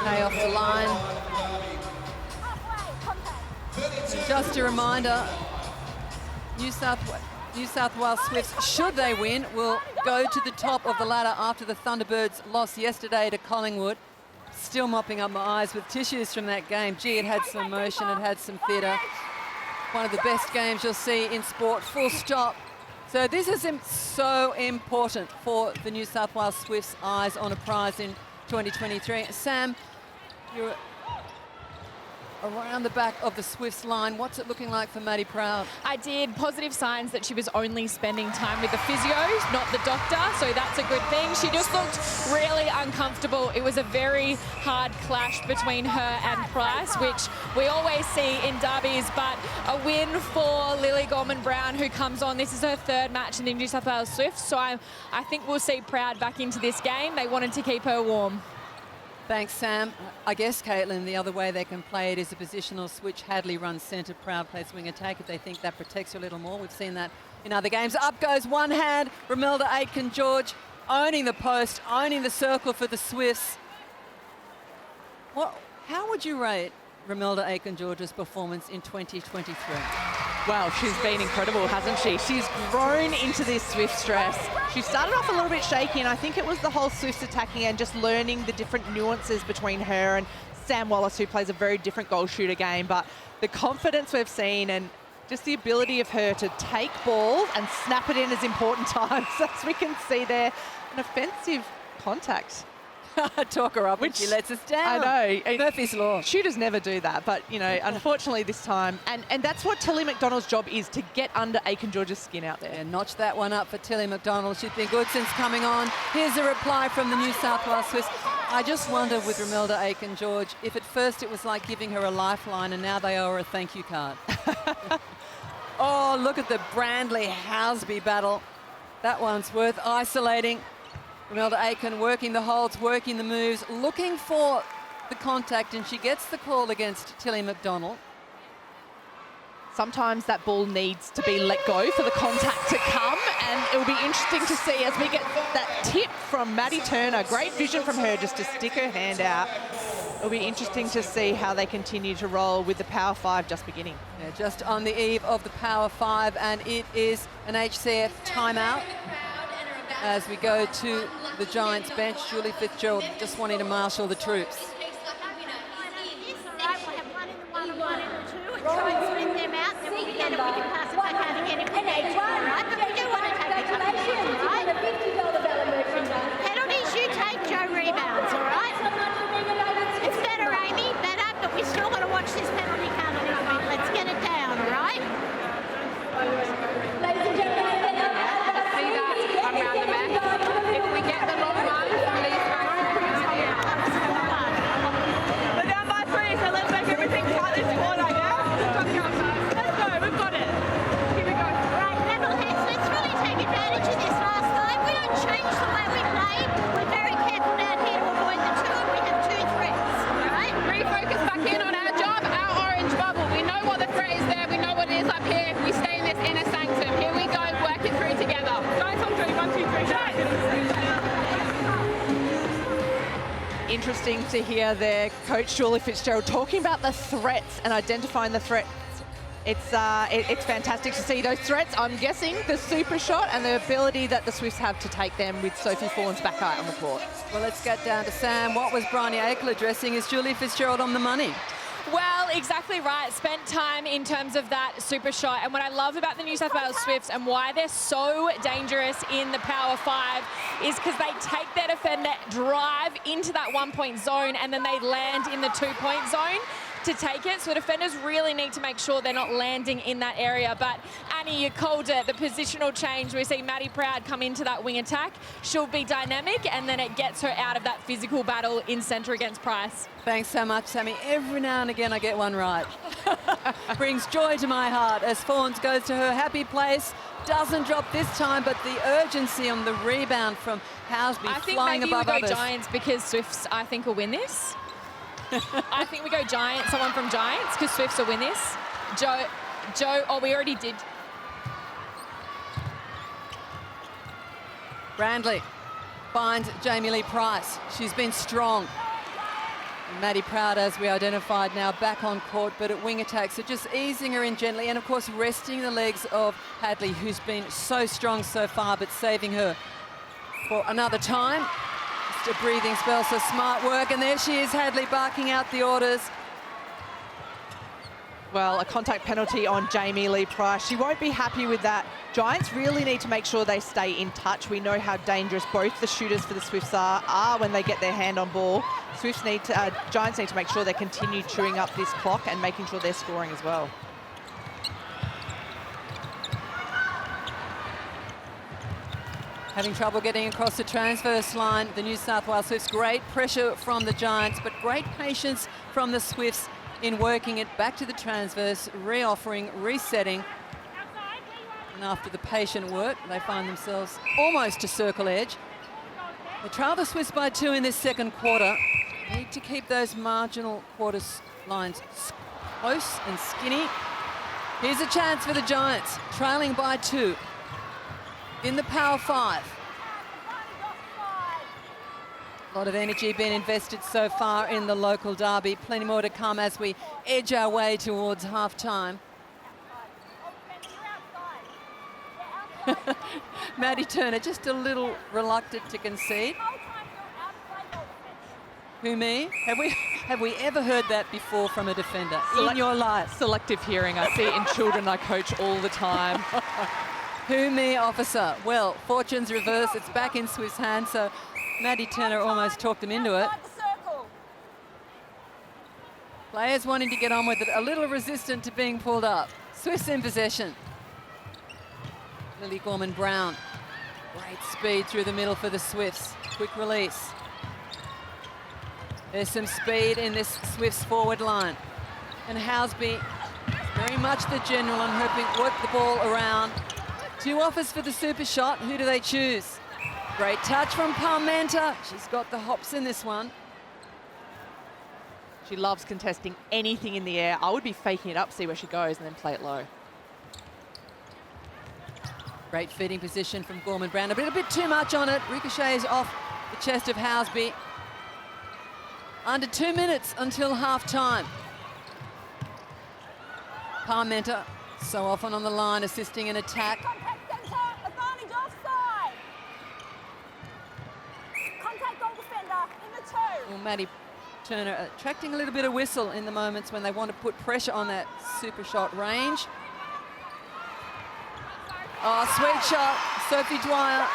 Hey, off the line. And just a reminder, New South Wales Swifts, should they win, will go to the top of the ladder after the Thunderbirds lost yesterday to Collingwood. Still mopping up my eyes with tissues from that game. Gee, it had some emotion, it had some theatre. One of the best games you'll see in sport, full stop. So this is so important for the New South Wales Swifts' eyes on a prize in 2023. Sam, you're around the back of the Swifts line. What's it looking like for Maddie Proud? I did. Positive signs that she was only spending time with the physio, not the doctor, so that's a good thing. She just looked really uncomfortable. It was a very hard clash between her and Price, which we always see in derbies, but a win for Lily Gorman-Brown, who comes on. This is her third match in the New South Wales Swifts, so I think we'll see Proud back into this game. They wanted to keep her warm. Thanks, Sam. I guess, Caitlin, the other way they can play it is a positional switch. Hadley runs centre, Proud plays wing attack if they think that protects her a little more. We've seen that in other games. Up goes one hand. Romelda Aitken-George owning the post, owning the circle for the Swifts. How would you rate Romelda Aitken-George's performance in 2023? Well, she's been incredible, hasn't she? She's grown into this Swifts dress. She started off a little bit shaky, and I think it was the whole Swifts attacking and just learning the different nuances between her and Sam Wallace, who plays a very different goal shooter game. But the confidence we've seen and just the ability of her to take balls and snap it in as important times, as we can see there, an offensive contact. Talk her up when she lets us down. I know. Murphy's Law. Shooters never do that, but, you know, unfortunately this time. And that's what Tilly McDonald's job is, to get under Aitken-George's skin out there. And notch that one up for Tilly McDonald. She's been good since coming on. Here's a reply from the New South Wales Swifts. I just wonder with Romelda Aitken-George if at first it was like giving her a lifeline and now they owe her a thank you card. Oh, look at the Brandley-Housby battle. That one's worth isolating. Romelda Aitken working the holds, working the moves, looking for the contact, and she gets the call against Tilly McDonald. Sometimes that ball needs to be let go for the contact to come, and it'll be interesting to see as we get that tip from Maddie Turner. Great vision from her just to stick her hand out. It'll be interesting to see how they continue to roll with the Power 5 just beginning. Yeah, just on the eve of the Power 5, and it is an HCF timeout. As we go to the Giants bench, Julie Fitzgerald just wanting to marshal the troops. We'll have one in the 1 and 1 in the 2 and try and split them out, then we can pass it back out again if we need to, all right? But we do want to take it, all right? Penalties you take, Joe rebounds, all right? It's better, Amy, better, but we still got to watch this penalty count a little bit. Let's get it down, all right? Ladies and gentlemen, see that around the back. If we get the long run from these guys, we're down by 3, so let's make everything count this quarter, yeah? Let's go, we've got it. Here we go. Right, Levelheads, let's really take advantage of this last night. We don't change the way we play. We're very careful down here to avoid the 2, and we have 2 threats, all right? Refocus back in on our job, our orange bubble. We know what the threat is there, we know what it is up here. We stay in this inner sanctum. Here we go, work it through together. Guys on 3, 1, 2, 3, Interesting to hear there, Coach Julie Fitzgerald talking about the threats and identifying the threats. It's fantastic to see those threats. I'm guessing the super shot and the ability that the Swifts have to take them with Sophie Fawns back out on the court. Well, let's get down to Sam. What was Bryony Akel addressing? Is Julie Fitzgerald on the money? Well, exactly right. Spent time in terms of that super shot. And what I love about the New South Wales Swifts and why they're so dangerous in the Power 5 is because they take their defender, drive into that 1-point zone, and then they land in the 2-point zone. to take it. So defenders really need to make sure they're not landing in that area. But Annie, you called it, the positional change. We see Maddie Proud come into that wing attack. She'll be dynamic, and then it gets her out of that physical battle in centre against Price. Thanks so much, Sammy. Every now and again I get one right. Brings joy to my heart as Fawns goes to her happy place. Doesn't drop this time, but the urgency on the rebound from Housby flying above others. I think maybe we go Giants because Swifts, I think, will win this. I think we go Giants, someone from Giants, because Swifts will win this. Joe, oh, we already did. Brandley finds Jamie Lee Price. She's been strong. And Maddie Proud, as we identified, now back on court, but at wing attacks, so just easing her in gently and, of course, resting the legs of Hadley, who's been so strong so far, but saving her for another time. Just a breathing spell, so smart work. And there she is, Hadley, barking out the orders. Well, a contact penalty on Jamie Lee Price. She won't be happy with that. Giants really need to make sure they stay in touch. We know how dangerous both the shooters for the Swifts are when they get their hand on ball. Giants need to make sure they continue chewing up this clock and making sure they're scoring as well. Having trouble getting across the transverse line, the New South Wales Swifts. Great pressure from the Giants, but great patience from the Swifts in working it back to the transverse, reoffering, resetting. And after the patient work, they find themselves almost to circle edge. They trail the Swifts by 2 in this second quarter. Need to keep those marginal quarter lines close and skinny. Here's a chance for the Giants, trailing by 2 in the Power 5. A lot of energy being invested so far in the local derby. Plenty more to come as we edge our way towards half-time. Maddie Turner just a little reluctant to concede. Who, me? Have we ever heard that before from a defender in your life? Selective hearing. I see it in children I coach all the time. Who, me, officer? Well, fortune's reversed. It's back in Swiss hands, so Maddie Turner almost talked them into it. Players wanting to get on with it, a little resistant to being pulled up. Swifts in possession. Lily Gorman-Brown. Great speed through the middle for the Swifts. Quick release. There's some speed in this Swifts forward line. And Housby, very much the general on hoping work the ball around. 2 offers for the super shot. Who do they choose? Great touch from Parmenter. She's got the hops in this one. She loves contesting anything in the air. I would be faking it up, see where she goes, and then play it low. Great feeding position from Gorman-Brown. A bit too much on it. Ricochets off the chest of Housby. Under 2 minutes until half-time. Parmenter so often on the line, assisting in attack. Contact centre, advantage offside. Contact goal defender in the 2. Well, Maddie Turner attracting a little bit of whistle in the moments when they want to put pressure on that super shot range. Oh, sweet shot, Sophie Dwyer.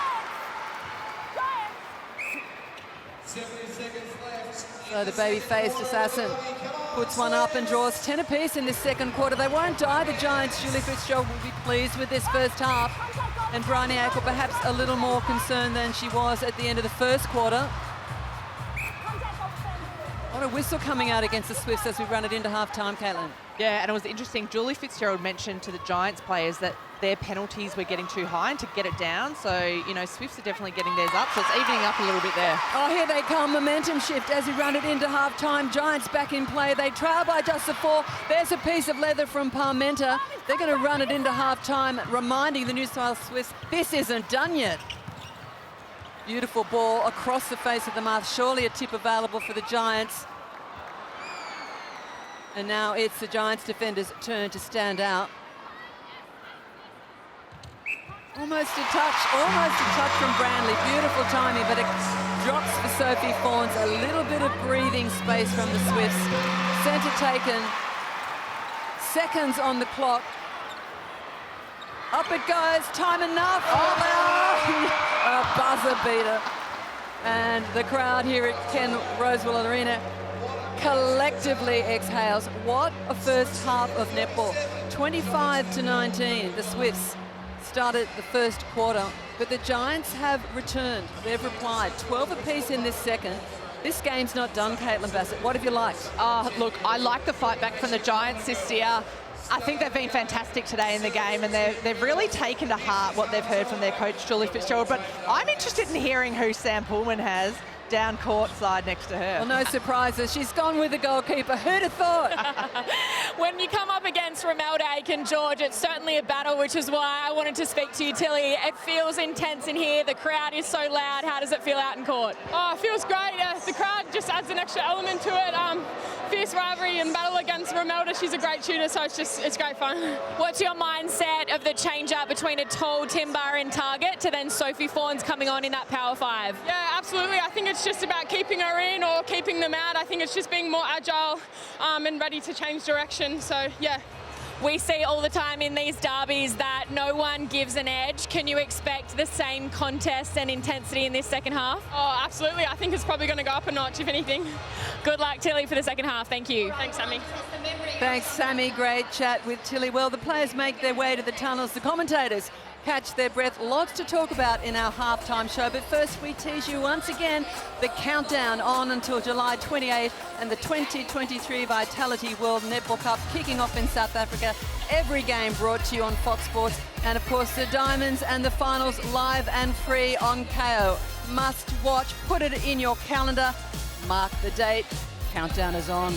70 seconds left. So the baby-faced assassin puts one up and draws 10 apiece in this second quarter. They won't die, the Giants. Julie Fitzgerald will be pleased with this first half. And Bryony Ackle perhaps a little more concerned than she was at the end of the first quarter. What a whistle coming out against the Swifts as we run it into half-time, Caitlin. Yeah, and it was interesting. Julie Fitzgerald mentioned to the Giants players that their penalties were getting too high and to get it down. So, you know, Swifts are definitely getting theirs up. So it's evening up a little bit there. Oh, here they come. Momentum shift as we run it into half-time. Giants back in play. They trail by just the 4. There's a piece of leather from Parmenter. They're going to run it into half-time, reminding the New South Wales Swifts this isn't done yet. Beautiful ball across the face of the mark. Surely a tip available for the Giants. And now it's the Giants defenders' turn to stand out. Almost a touch from Brandley. Beautiful timing, but it drops for Sophie Fawns. A little bit of breathing space from the Swifts. Centre taken. Seconds on the clock. Up it goes. Time enough. Oh, a buzzer beater. And the crowd here at Ken Rosewell Arena collectively exhales. What a first half of netball. 25-19, the Swifts started the first quarter, but the Giants have returned. They've replied 12 apiece in this second. This game's not done, Caitlin Bassett. What have you liked? Look, I like the fight back from the Giants this year. I think they've been fantastic today in the game, and they've really taken to heart what they've heard from their coach, Julie Fitzgerald. But I'm interested in hearing who Sam Pullman has down court side next to her. Well, no surprises. She's gone with the goalkeeper. Who'd have thought? When you come up against Romelda Aiken-George, it's certainly a battle, which is why I wanted to speak to you, Tilly. It feels intense in here. The crowd is so loud. How does it feel out in court? Oh, it feels great. The crowd just adds an extra element to it. Fierce rivalry and battle against Romelda. She's a great shooter, so it's great fun. What's your mindset of the change-up between a tall Timbar in target to then Sophie Fawns coming on in that power five? Yeah, absolutely. I think it's just about keeping her in or keeping them out. I think it's just being more agile and ready to change direction. So, yeah. We see all the time in these derbies that no one gives an edge. Can you expect the same contest and intensity in this second half? Oh, absolutely. I think it's probably going to go up a notch, if anything. Good luck, Tilly, for the second half. Thank you. Thanks, Sammy. Thanks, Sammy. Great chat with Tilly. Well, the players make their way to the tunnels. The commentators catch their breath. Lots to talk about in our halftime show. But first, we tease you once again the countdown on until July 28th and the 2023 Vitality World Netball Cup kicking off in South Africa. Every game brought to you on Fox Sports. And, of course, the Diamonds and the finals live and free on KO. Must watch. Put it in your calendar. Mark the date. Countdown is on.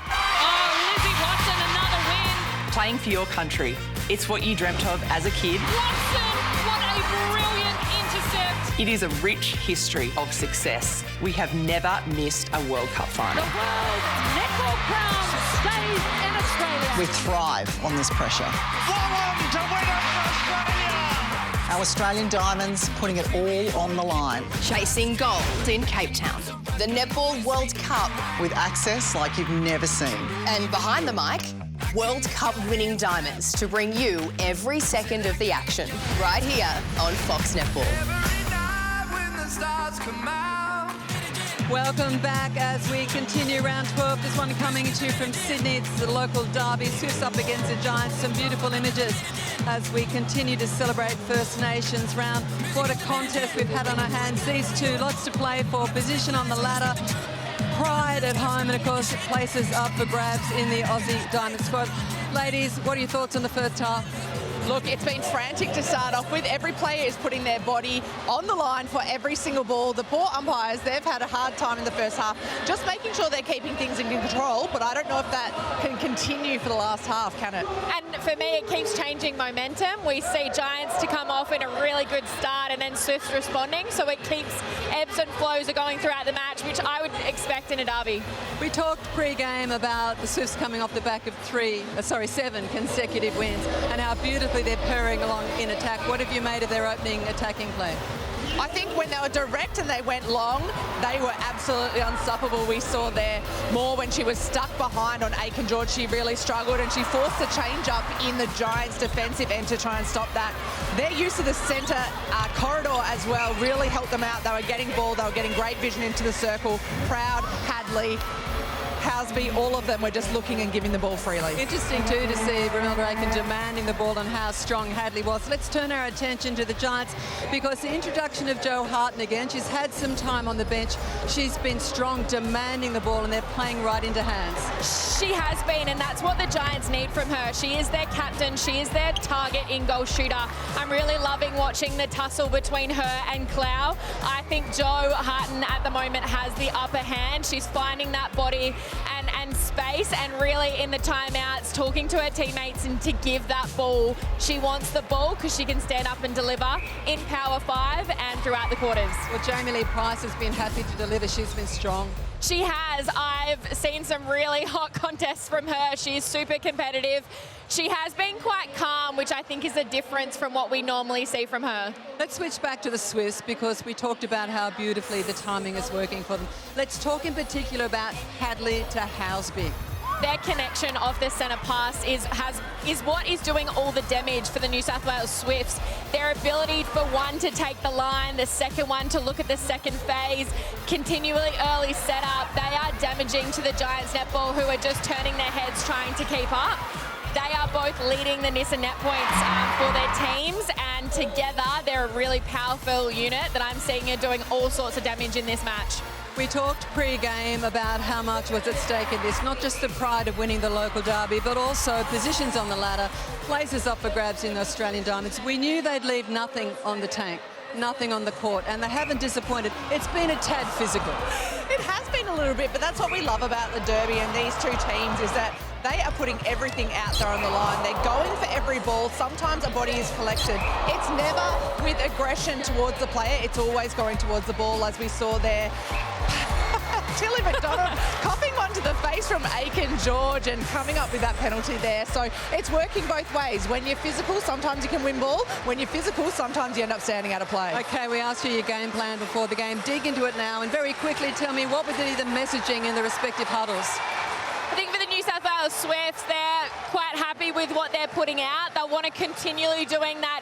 Oh, Lizzie Watson, another win. Playing for your country. It's what you dreamt of as a kid. Watson, what a brilliant intercept. It is a rich history of success. We have never missed a World Cup final. The world netball crown stays in Australia. We thrive on this pressure. 1-1 to win it for Australia. Our Australian Diamonds putting it all on the line. Chasing gold in Cape Town. The Netball World Cup. With access like you've never seen. And behind the mic, World Cup winning Diamonds to bring you every second of the action. Right here on Fox Netball. Every night when the stars come out. Welcome back as we continue round 12. This one coming to you from Sydney. It's the local derby. Swifts up against the Giants. Some beautiful images as we continue to celebrate First Nations round. What a contest we've had on our hands. These two, lots to play for. Position on the ladder. Pride at home, and of course places up for grabs in the Aussie Diamond squad. Ladies, what are your thoughts on the first half? Look, it's been frantic to start off with. Every player is putting their body on the line for every single ball. The poor umpires, they've had a hard time in the first half, just making sure they're keeping things in control, but I don't know if that can continue for the last half, can it? And for me, it keeps changing momentum. We see Giants to come off in a really good start and then Swifts responding, so it keeps ebbs and flows are going throughout the match, which I would expect in a derby. We talked pre-game about the Swifts coming off the back of 7 consecutive wins and how beautifully they're purring along in attack. What have you made of their opening attacking play? I think when they were direct and they went long, they were absolutely unstoppable. We saw there more when she was stuck behind on Aiken-George. She really struggled and she forced the change up in the Giants' defensive end to try and stop that. Their use of the centre corridor as well really helped them out. They were getting ball, they were getting great vision into the circle. Proud, Hadley, Housby, all of them were just looking and giving the ball freely. Interesting too to see Romelda Aiken demanding the ball and how strong Hadley was. Let's turn our attention to the Giants because the introduction of Jo Harten again, she's had some time on the bench. She's been strong, demanding the ball, and they're playing right into hands. She has been, and that's what the Giants need from her. She is their captain. She is their target in-goal shooter. I'm really loving watching the tussle between her and Clow. I think Jo Harten at the moment has the upper hand. She's finding that body and space, and really in the timeouts talking to her teammates and to give that ball. She wants the ball because she can stand up and deliver in power five and throughout the quarters. Well, Jamie Lee Price has been happy to deliver. She's been strong. She has. I've seen some really hot contests from her. She's super competitive. She has been quite calm, which I think is a difference from what we normally see from her. Let's switch back to the Swifts because we talked about how beautifully the timing is working for them. Let's talk in particular about Hadley to Housby. their connection off the centre pass is what is doing all the damage for the New South Wales Swifts. Their ability for one to take the line, the second one to look at the second phase, continually early setup. They are damaging to the Giants netball, who are just turning their heads trying to keep up. They are both leading the NISA net points for their teams, and together they're a really powerful unit that I'm seeing are doing all sorts of damage in this match. We talked pre-game about how much was at stake in this, not just the pride of winning the local derby, but also positions on the ladder, places up for grabs in the Australian Diamonds. We knew they'd leave nothing on the tank, nothing on the court, and they haven't disappointed. It's been a tad physical. It has been a little bit, but that's what we love about the derby and these two teams, is that they are putting everything out there on the line. They're going for every ball. Sometimes a body is collected. It's never with aggression towards the player. It's always going towards the ball, as we saw there. Tilly McDonald coughing one to the face from Aiken George and coming up with that penalty there. So it's working both ways. When you're physical, sometimes you can win ball. When you're physical, sometimes you end up standing out of play. Okay, we asked you your game plan before the game. Dig into it now and very quickly tell me what would be the messaging in the respective huddles. I think for the New South Wales Swifts, they're quite happy with what they're putting out. They want to continually doing that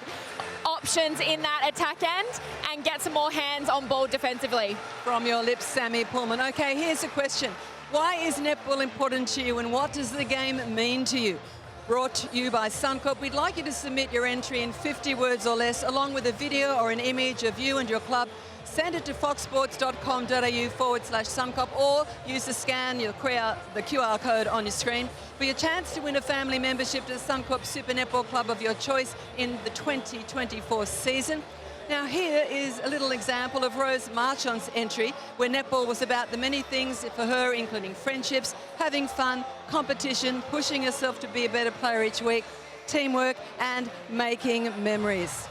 options in that attack end and get some more hands on ball defensively. From your lips, Sammy Pullman. Okay, here's a question. Why is netball important to you and what does the game mean to you? Brought to you by Suncorp. We'd like you to submit your entry in 50 words or less, along with a video or an image of you and your club. Send it to foxsports.com.au/Suncorp or use the scan, the QR code on your screen for your chance to win a family membership to the Suncorp Super Netball Club of your choice in the 2024 season. Now here is a little example of Rose Marchand's entry, where netball was about the many things for her, including friendships, having fun, competition, pushing herself to be a better player each week, teamwork and making memories.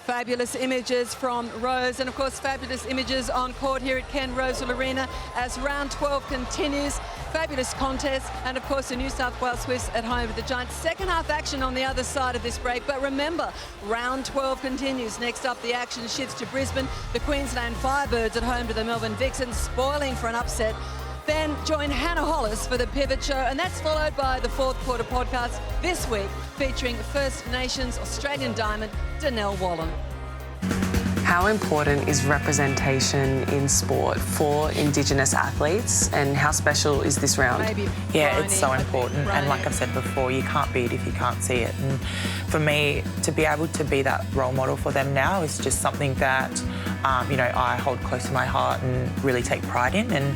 Fabulous images from Rose, and of course fabulous images on court here at Ken Rosewell Arena as round 12 continues. Fabulous contest, and of course the New South Wales Swifts at home with the Giants. Second half action on the other side of this break, but remember, round 12 continues. Next up, the action shifts to Brisbane. The Queensland Firebirds at home to the Melbourne Vixens, spoiling for an upset. Then join Hannah Hollis for the Pivot Show, and that's followed by the fourth quarter podcast this week featuring First Nations Australian Diamond, Danelle Wallen. How important is representation in sport for Indigenous athletes, and how special is this round? Yeah, it's so important, and like I've said before, you can't beat if you can't see it. And for me, to be able to be that role model for them now is just something that I hold close to my heart and really take pride in. And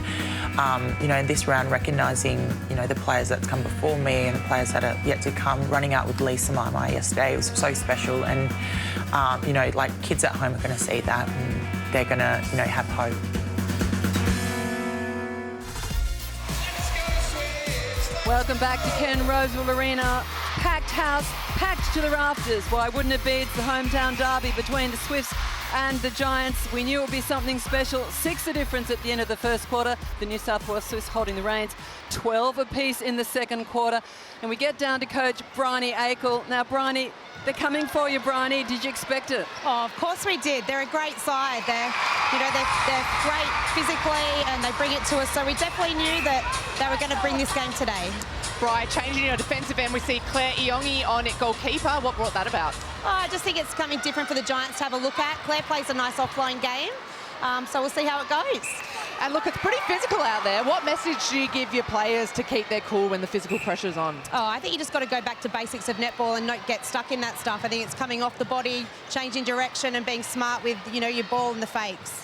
in this round, recognising the players that's come before me and the players that are yet to come, running out with Lisa Maimai yesterday was so special. And kids at home are going to see that and they're going to have hope. Welcome back to Ken Rosewell Arena. Packed house, packed to the rafters. Why wouldn't it be? It's the hometown derby between the Swifts and the Giants. We knew it would be something special. 6 the difference at the end of the first quarter. The New South Wales Swifts holding the reins. 12 apiece in the second quarter. And we get down to coach Bryony Akel. Now, Bryony, they're coming for you, Bryony. Did you expect it? Oh, of course we did. They're a great side. They're great physically and they bring it to us. So we definitely knew that they were going to bring this game today. Right, changing your defensive end, we see Claire Iongi on at goalkeeper. What brought that about? Oh, I just think it's something different for the Giants to have a look at. Claire plays a nice offline game, so we'll see how it goes. And look, it's pretty physical out there. What message do you give your players to keep their cool when the physical pressure's on? Oh, I think you just got to go back to basics of netball and not get stuck in that stuff. I think it's coming off the body, changing direction and being smart with, your ball and the fakes.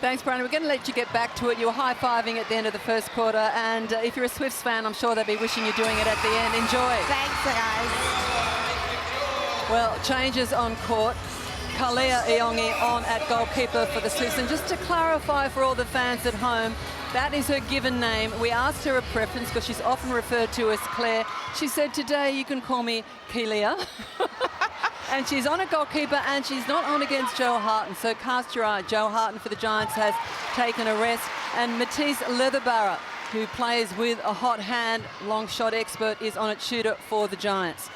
Thanks, Bryony. We're going to let you get back to it. You were high-fiving at the end of the first quarter, and if you're a Swifts fan, I'm sure they'll be wishing you're doing it at the end. Enjoy. Thanks, guys. Well, changes on court. Kalia Iongi on at goalkeeper for the Swifts. And just to clarify for all the fans at home, that is her given name. We asked her a preference because she's often referred to as Claire. She said, today you can call me Kelia. And she's on a goalkeeper and she's not on against Joe Harton. So cast your eye. Joe Harton for the Giants has taken a rest. And Matisse Leatherbarra, who plays with a hot hand, long shot expert, is on at shooter for the Giants.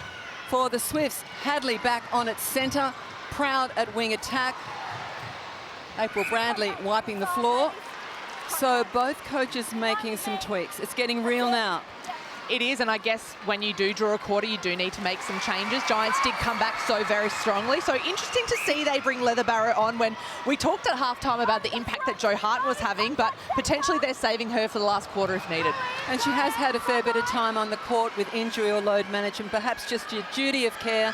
For the Swifts, Hadley back on at centre. Proud at wing attack. April Bradley wiping the floor. So both coaches making some tweaks. It's getting real now. It is, and I guess when you do draw a quarter, you do need to make some changes. Giants did come back so very strongly. So interesting to see they bring Leatherbarrow on when we talked at halftime about the impact that Jo Hart was having, but potentially they're saving her for the last quarter if needed. And she has had a fair bit of time on the court with injury or load management, perhaps just your duty of care.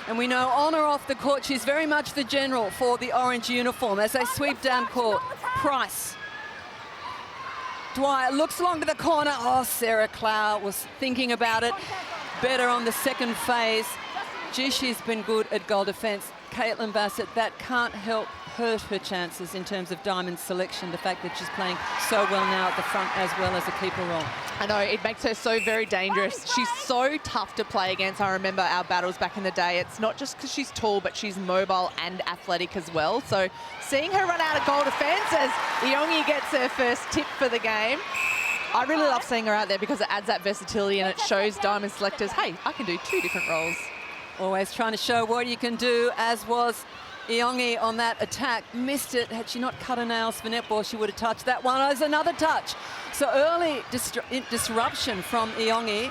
And we know on or off the court, she's very much the general for the orange uniform as they sweep down court. Price. Dwyer looks along to the corner. Oh, Sarah Clow was thinking about it. Better on the second phase. Gee, she's been good at goal defence. Caitlin Bassett, that can't help hurt her chances in terms of Diamond's selection, the fact that she's playing so well now at the front as well as a keeper role. I know, it makes her so very dangerous. She's so tough to play against. I remember our battles back in the day. It's not just because she's tall, but she's mobile and athletic as well. So seeing her run out of goal defence as Iongi gets her first tip for the game, I really love seeing her out there because it adds that versatility and it shows Diamond selectors, hey, I can do 2 different roles. Always trying to show what you can do, as was Iongi on that attack. Missed it. Had she not cut her nails for netball, she would have touched that one. Oh, there's another touch. So early disruption from Iongi,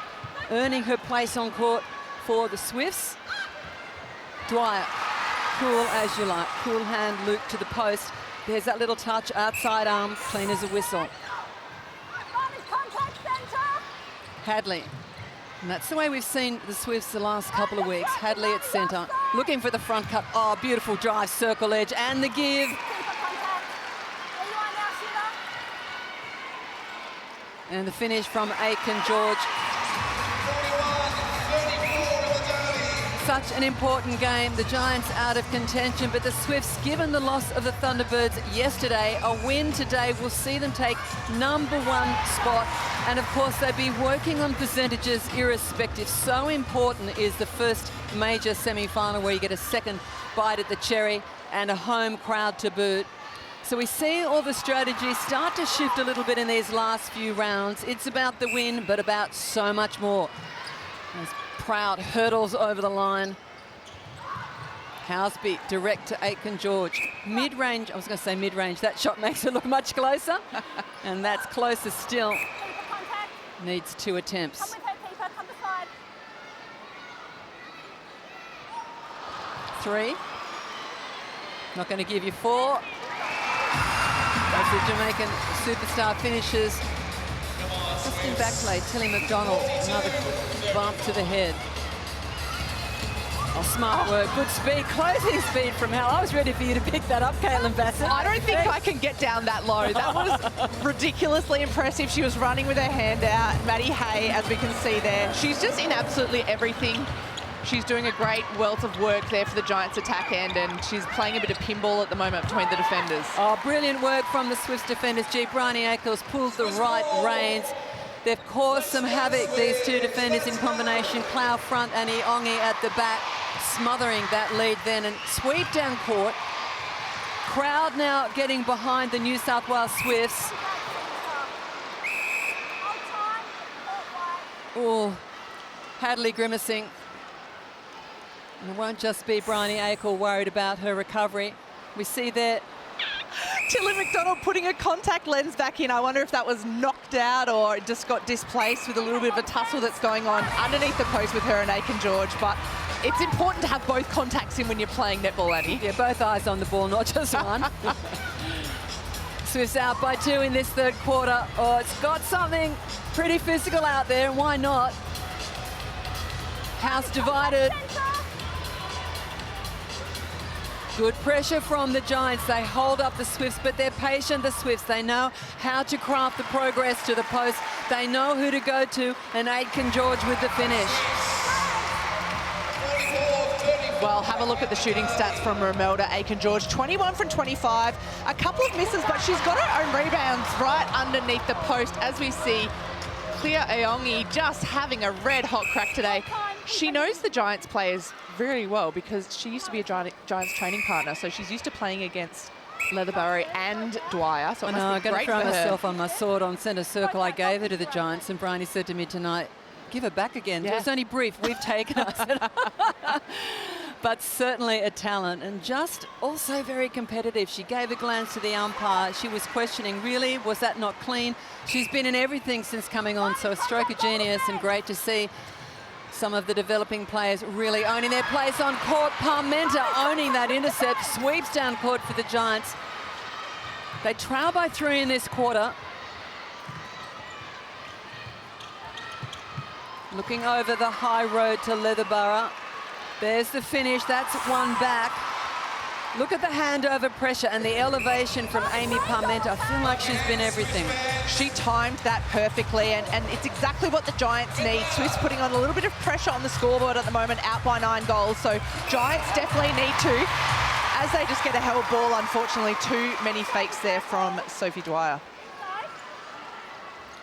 earning her place on court for the Swifts. Dwyer, cool as you like. Cool hand loop to the post. There's that little touch, outside arm, clean as a whistle. Hadley. And that's the way we've seen the Swifts the last couple of weeks. Hadley at centre, looking for the front cut. Oh, beautiful drive, circle edge, and the give. And the finish from Aiken George. Such an important game. The Giants out of contention, but the Swifts, given the loss of the Thunderbirds yesterday, a win today will see them take #1 spot. And of course, they'll be working on percentages irrespective. So important is the first major semi-final where you get a second bite at the cherry and a home crowd to boot. So we see all the strategies start to shift a little bit in these last few rounds. It's about the win, but about so much more. As Proud hurdles over the line. Housby direct to Aiken George. Mid-range, I was going to say mid-range, that shot makes it look much closer. And that's closer still. Needs 2 attempts. Three. Not going to give you 4. As the Jamaican superstar finishes. Just in back play, Tilly McDonald, another bump to the head. Oh, smart work, good speed, closing speed from Hal. I was ready for you to pick that up, Caitlin Bassett. I don't think I can get down that low. That was ridiculously impressive. She was running with her hand out. Maddie Hay, as we can see there, she's just in absolutely everything. She's doing a great wealth of work there for the Giants attack end, and she's playing a bit of pinball at the moment between the defenders. Oh, brilliant work from the Swifts defenders. G. Bryony Ackles pulls the right reins. They've caused some havoc, these 2 defenders in combination. Clow front and Iongi at the back, smothering that lead then, and sweep down court. Crowd now getting behind the New South Wales Swifts. Oh, Hadley grimacing. And it won't just be Bryony Ackle worried about her recovery. We see there Tilly McDonald putting a contact lens back in. I wonder if that was knocked out or it just got displaced with a little bit of a tussle that's going on underneath the post with her and Aiken George. But it's important to have both contacts in when you're playing netball, Annie. Yeah, both eyes on the ball, not just one. Swifts out by 2 in this 3rd quarter. Oh, it's got something pretty physical out there, and why not? House divided. Good pressure from the Giants. They hold up the Swifts, but they're patient, the Swifts. They know how to craft the progress to the post. They know who to go to, and Aiken George with the finish. Well, have a look at the shooting stats from Romelda Aiken George. 21 from 25, a couple of misses, but she's got her own rebounds right underneath the post. As we see, Clea Iongi just having a red-hot crack today. She knows the Giants players very well because she used to be a Giants training partner, so she's used to playing against Leatherbarrow and Dwyer. So I know, I'm going to throw myself on my sword on centre circle. I gave her to the Giants, and Bryony said to me tonight, give her back again. Yeah. It was only brief. We've taken her. but certainly a talent and just also very competitive. She gave a glance to the umpire. She was questioning, really, was that not clean? She's been in everything since coming on, so a stroke of genius, and great to see some of the developing players really owning their place on court. Parmenter owning that intercept, sweeps down court for the Giants. They trail by 3 in this quarter. Looking over the high road to Leatherborough. There's the finish, that's one back. Look at the handover pressure and the elevation from Amy Parmenter. I feel like she's been everything. She timed that perfectly, and it's exactly what the Giants need. Swifts putting on a little bit of pressure on the scoreboard at the moment, out by 9 goals. So Giants definitely need to, as they just get a held ball. Unfortunately, too many fakes there from Sophie Dwyer.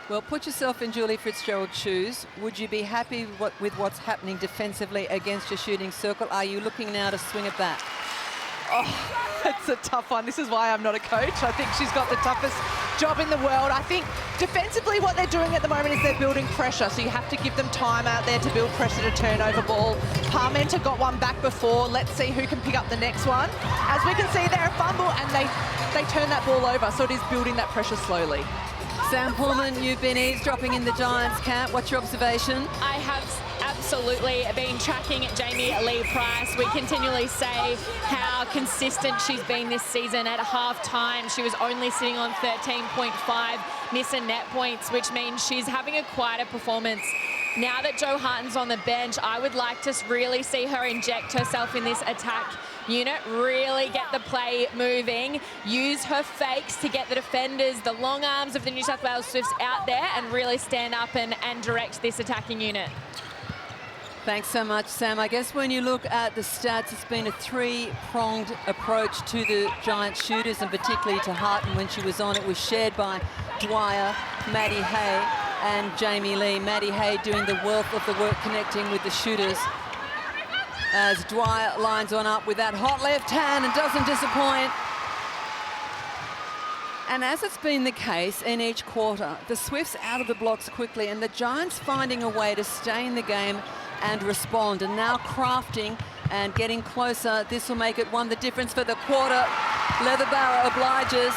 Well, put yourself in Julie Fitzgerald's shoes. Would you be happy with what's happening defensively against your shooting circle? Are you looking now to swing it back? Oh, that's a tough one. This is why I'm not a coach. I think she's got the toughest job in the world. I think defensively what they're doing at the moment is they're building pressure, so you have to give them time out there to build pressure to turn over ball. Parmenter got one back before. Let's see who can pick up the next one. As we can see, they're a fumble and they turn that ball over, so it is building that pressure slowly. Sam Pullman, you've been eavesdropping in the Giants camp. What's your observation? I have absolutely been tracking Jamie Lee Price. We continually say how consistent she's been this season. At half-time, she was only sitting on 13.5 miss and net points, which means she's having a quieter performance. Now that Jo Harten's on the bench, I would like to really see her inject herself in this attack unit, really get the play moving, use her fakes to get the defenders, the long arms of the New South Wales Swifts out there and really stand up and direct this attacking unit. Thanks so much, Sam. I guess when you look at the stats, it's been a 3-pronged approach to the Giants shooters, and particularly to Harten when she was on. It was shared by Dwyer, Maddie Hay and Jamie Lee. Maddie Hay doing the wealth of the work connecting with the shooters, as Dwyer lines one up with that hot left hand and doesn't disappoint. And as it's been the case in each quarter, the Swifts out of the blocks quickly and the Giants finding a way to stay in the game and respond, and now crafting and getting closer. This will make it one the difference for the quarter. Leatherborough obliges,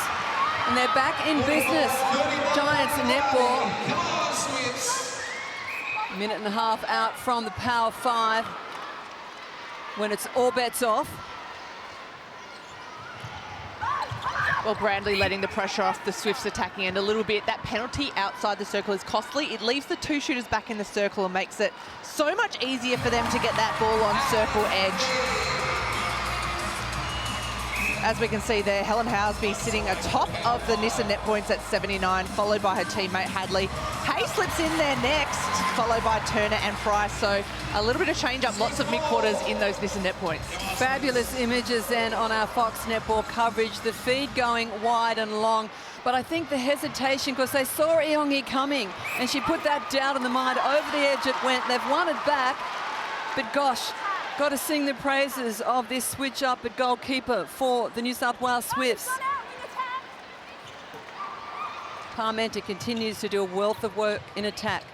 and they're back in business. Giants netball. Minute and a half out from the Power 5 when it's all bets off. Well, Brandley letting the pressure off the Swifts attacking end a little bit. That penalty outside the circle is costly. It leaves the 2 shooters back in the circle and makes it so much easier for them to get that ball on circle edge. As we can see there, Helen Housby sitting atop of the Nissan net points at 79, followed by her teammate Hadley. Hay slips in there next, followed by Turner and Price. So a little bit of change up, lots of mid-quarters in those Nissan net points. Fabulous images then on our Fox netball coverage. The feed going wide and long, but I think the hesitation, because they saw Iongi coming and she put that doubt in the mind. Over the edge it went. They've won it back, but gosh, got to sing the praises of this switch up at goalkeeper for the New South Wales Swifts. Parmenter continues to do a wealth of work in attack.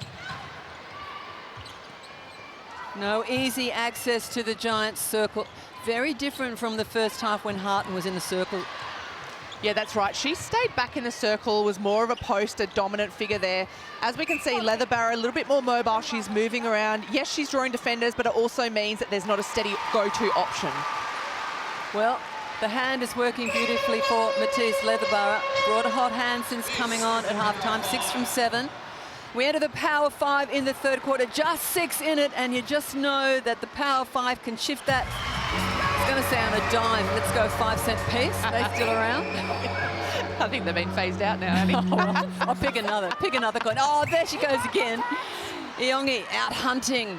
No easy access to the Giants circle. Very different from the first half when Harten was in the circle. Yeah, that's right. She stayed back in the circle, was more of a post, a dominant figure there. As we can see, Leatherborough a little bit more mobile. She's moving around. Yes, she's drawing defenders, but it also means that there's not a steady go-to option. Well, the hand is working beautifully for Matisse Leatherborough. Brought a hot hand since coming on at halftime, 6 from 7. We enter the Power 5 in the third quarter, just 6 in it, and you just know that the Power 5 can shift that. It's going to say on a dime, let's go 5-cent piece. Are they still around? I think they've been phased out now, Annie. I'll pick another coin. Oh, there she goes again. Iongi out hunting.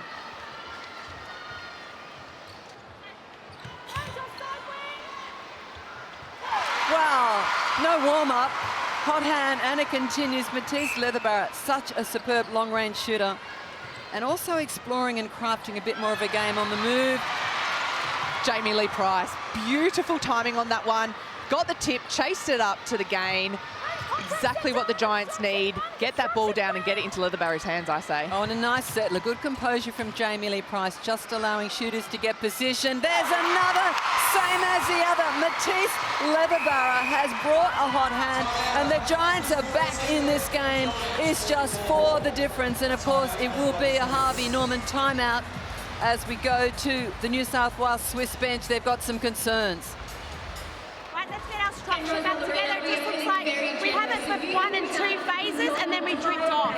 Wow, no warm-up. Hot hand, and it continues. Matisse Leatherborough, such a superb long-range shooter. And also exploring and crafting a bit more of a game on the move. Jamie Lee Price, beautiful timing on that one. Got the tip, chased it up to the gain. exactly what the Giants need. Get that ball down and get it into Leatherbury's hands, I say. Oh, and a nice settler. Good composure from Jamie Lee Price, just allowing shooters to get position. There's another, same as the other. Matisse Leatherbury has brought a hot hand, and the Giants are back in this game. It's just for the difference, and of course it will be a Harvey Norman timeout as we go to the New South Wales Swiss bench. They've got some concerns. Right, let's get our structure back together. It just looks like we have it for 1 and 2 phases and then we drift off.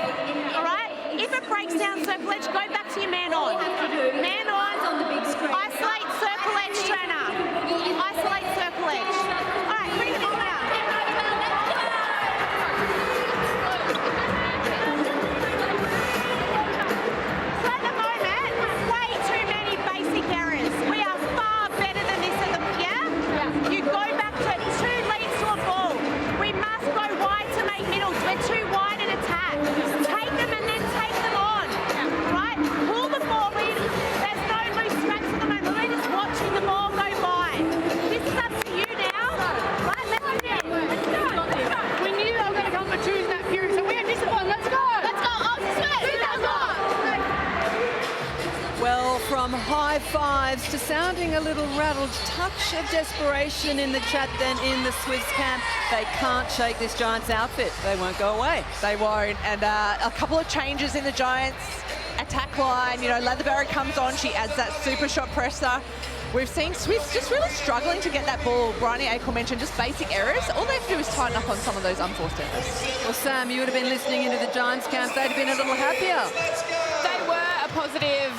All right? If it breaks down circle edge, go back to your man on. Man on, isolate circle edge, trainer. Isolate circle edge. All right, bring the ball out. So at the moment, way too many basic errors. We are far better than this at the, yeah? You go back to 2 leads to a ball. We must go wide to make middles. We're too wide in attack. Take them and then take them on. Right? Pull the ball in. There's no loose scraps at the moment. We're just watching the ball go by. This is up to you now. Right? Let's do it. Let's go. We knew they were going to come for 2s in that period, so we are disciplined. Let's go. Let's go. Oh, let's go. Well, from high fives to sounding a little rattled, touch of desperation in the chat then in the Swiss camp. They can't shake this Giants outfit. They won't go away. They won't. And a couple of changes in the Giants attack line. You know, Leatherbury comes on. She adds that super shot presser. We've seen Swifts just really struggling to get that ball. Bryony Akel mentioned just basic errors. All they have to do is tighten up on some of those unforced errors. Well, Sam, you would have been listening into the Giants camp. They'd have been a little happier. They were a positive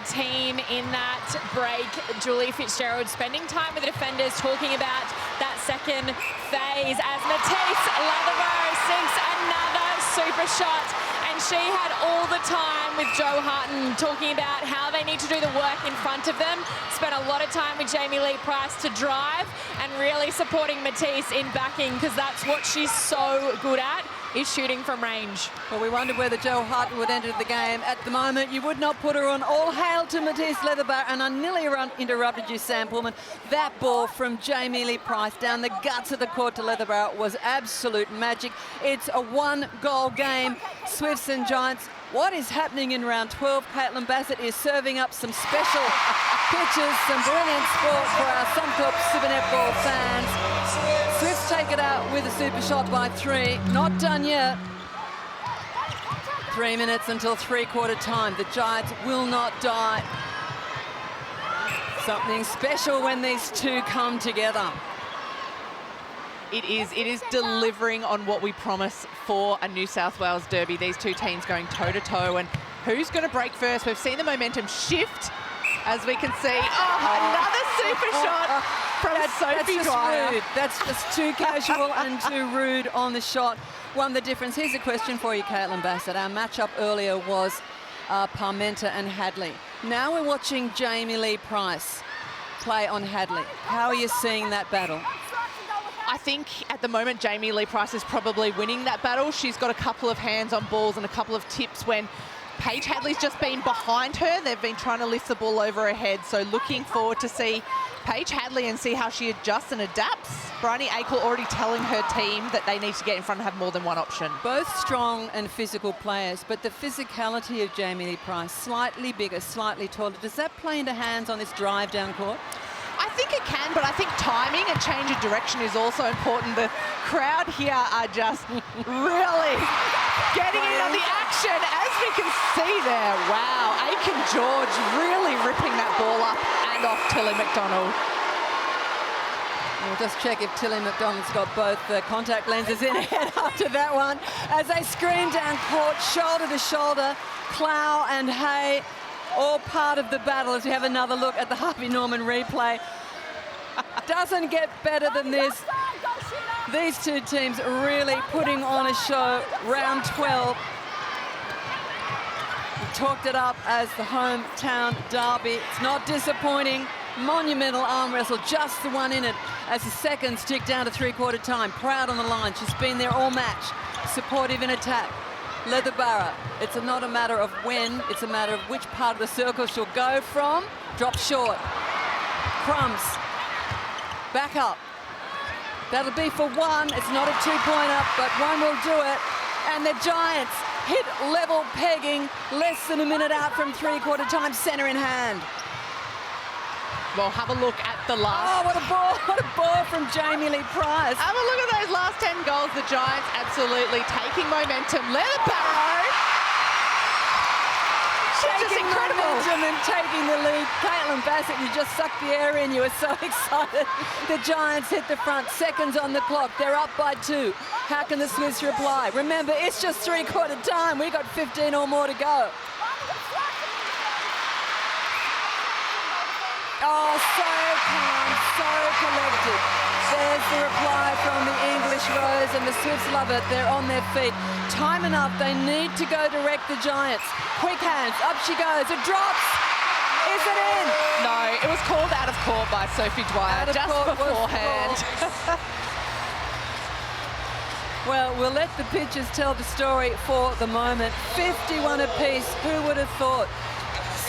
team in that break. Julie Fitzgerald spending time with the defenders, talking about that second phase as Matisse Leatherbury sinks another super shot. And she had all the time with Jo Harton talking about how they need to do the work in front of them. Spent a lot of time with Jamie Lee Price to drive and really supporting Matisse in backing, because that's what she's so good at, is shooting from range. Well, we wondered whether Jo Harton would enter the game. At the moment, you would not put her on. All hail to Matisse Leatherbury, and I nearly interrupted you, Sam Pullman. That ball from Jamie Lee Price down the guts of the court to Leatherbury was absolute magic. It's a 1-goal game. Swifts and Giants. What is happening in round 12? Caitlin Bassett is serving up some special pitches, some brilliant sport for our Suncorp Super Netball fans. Swifts take it out with a super shot by 3. Not done yet. 3 minutes until 3/4 time. The Giants will not die. Something special when these two come together. It is delivering on what we promise for a New South Wales derby. These two teams going toe-to-toe, and who's going to break first? We've seen the momentum shift, as we can see. Oh, another super shot from Sophie Dwyer. Rude. That's just too casual and too rude on the shot. Won the difference. Here's a question for you, Caitlin Bassett. Our matchup earlier was Parmenter and Hadley. Now we're watching Jamie Lee Price play on Hadley. How are you seeing that battle? I think at the moment Jamie Lee Price is probably winning that battle. She's got a couple of hands on balls and a couple of tips when Paige Hadley's just been behind her. They've been trying to lift the ball over her head. So looking forward to see Paige Hadley and see how she adjusts and adapts. Bryony Akel already telling her team that they need to get in front and have more than one option. Both strong and physical players, but the physicality of Jamie Lee Price, slightly bigger, slightly taller. Does that play into hands on this drive down court? I think it can, but I think timing and change of direction is also important. The crowd here are just really getting in on the action, as we can see there. Wow, Aiken George really ripping that ball up and off Tilly McDonald. We'll just check if Tilly McDonald's got both the contact lenses in head after that one. As they scream down court, shoulder to shoulder, Clow and Hay, all part of the battle as we have another look at the Harvey Norman replay. Doesn't get better than this. These two teams really putting on a show. Round 12. We talked it up as the hometown derby. It's not disappointing. Monumental arm wrestle, just the one in it as the seconds tick down to 3/4 time. Proud on the line. She's been there all match. Supportive in attack. Leatherbury, it's not a matter of when, it's a matter of which part of the circle she'll go from. Drop short. Crumbs. Back up. That'll be for one. It's not a two-pointer, but one will do it. And the Giants hit level pegging, less than a minute out from three-quarter time, centre in hand. Well, have a look at the last. Oh, what a ball. What a ball from Jamie Lee Price. Have a look at those last 10 goals. The Giants absolutely taking momentum. Leda Barrow. She's just incredible. Momentum and taking the lead. Caitlin Bassett, you just sucked the air in. You were so excited. The Giants hit the front. Seconds on the clock. They're up by 2. How can the Swifts reply? Remember, it's just three-quarter time. We've got 15 or more to go. Oh, so calm, so collected. There's the reply from the English Rose, and the Swifts love it. They're on their feet. Time enough. They need to go direct the Giants. Quick hands. Up she goes. It drops. Is it in? No, it was called out of court by Sophie Dwyer just beforehand. Well, we'll let the pitchers tell the story for the moment. 51 apiece. Who would have thought?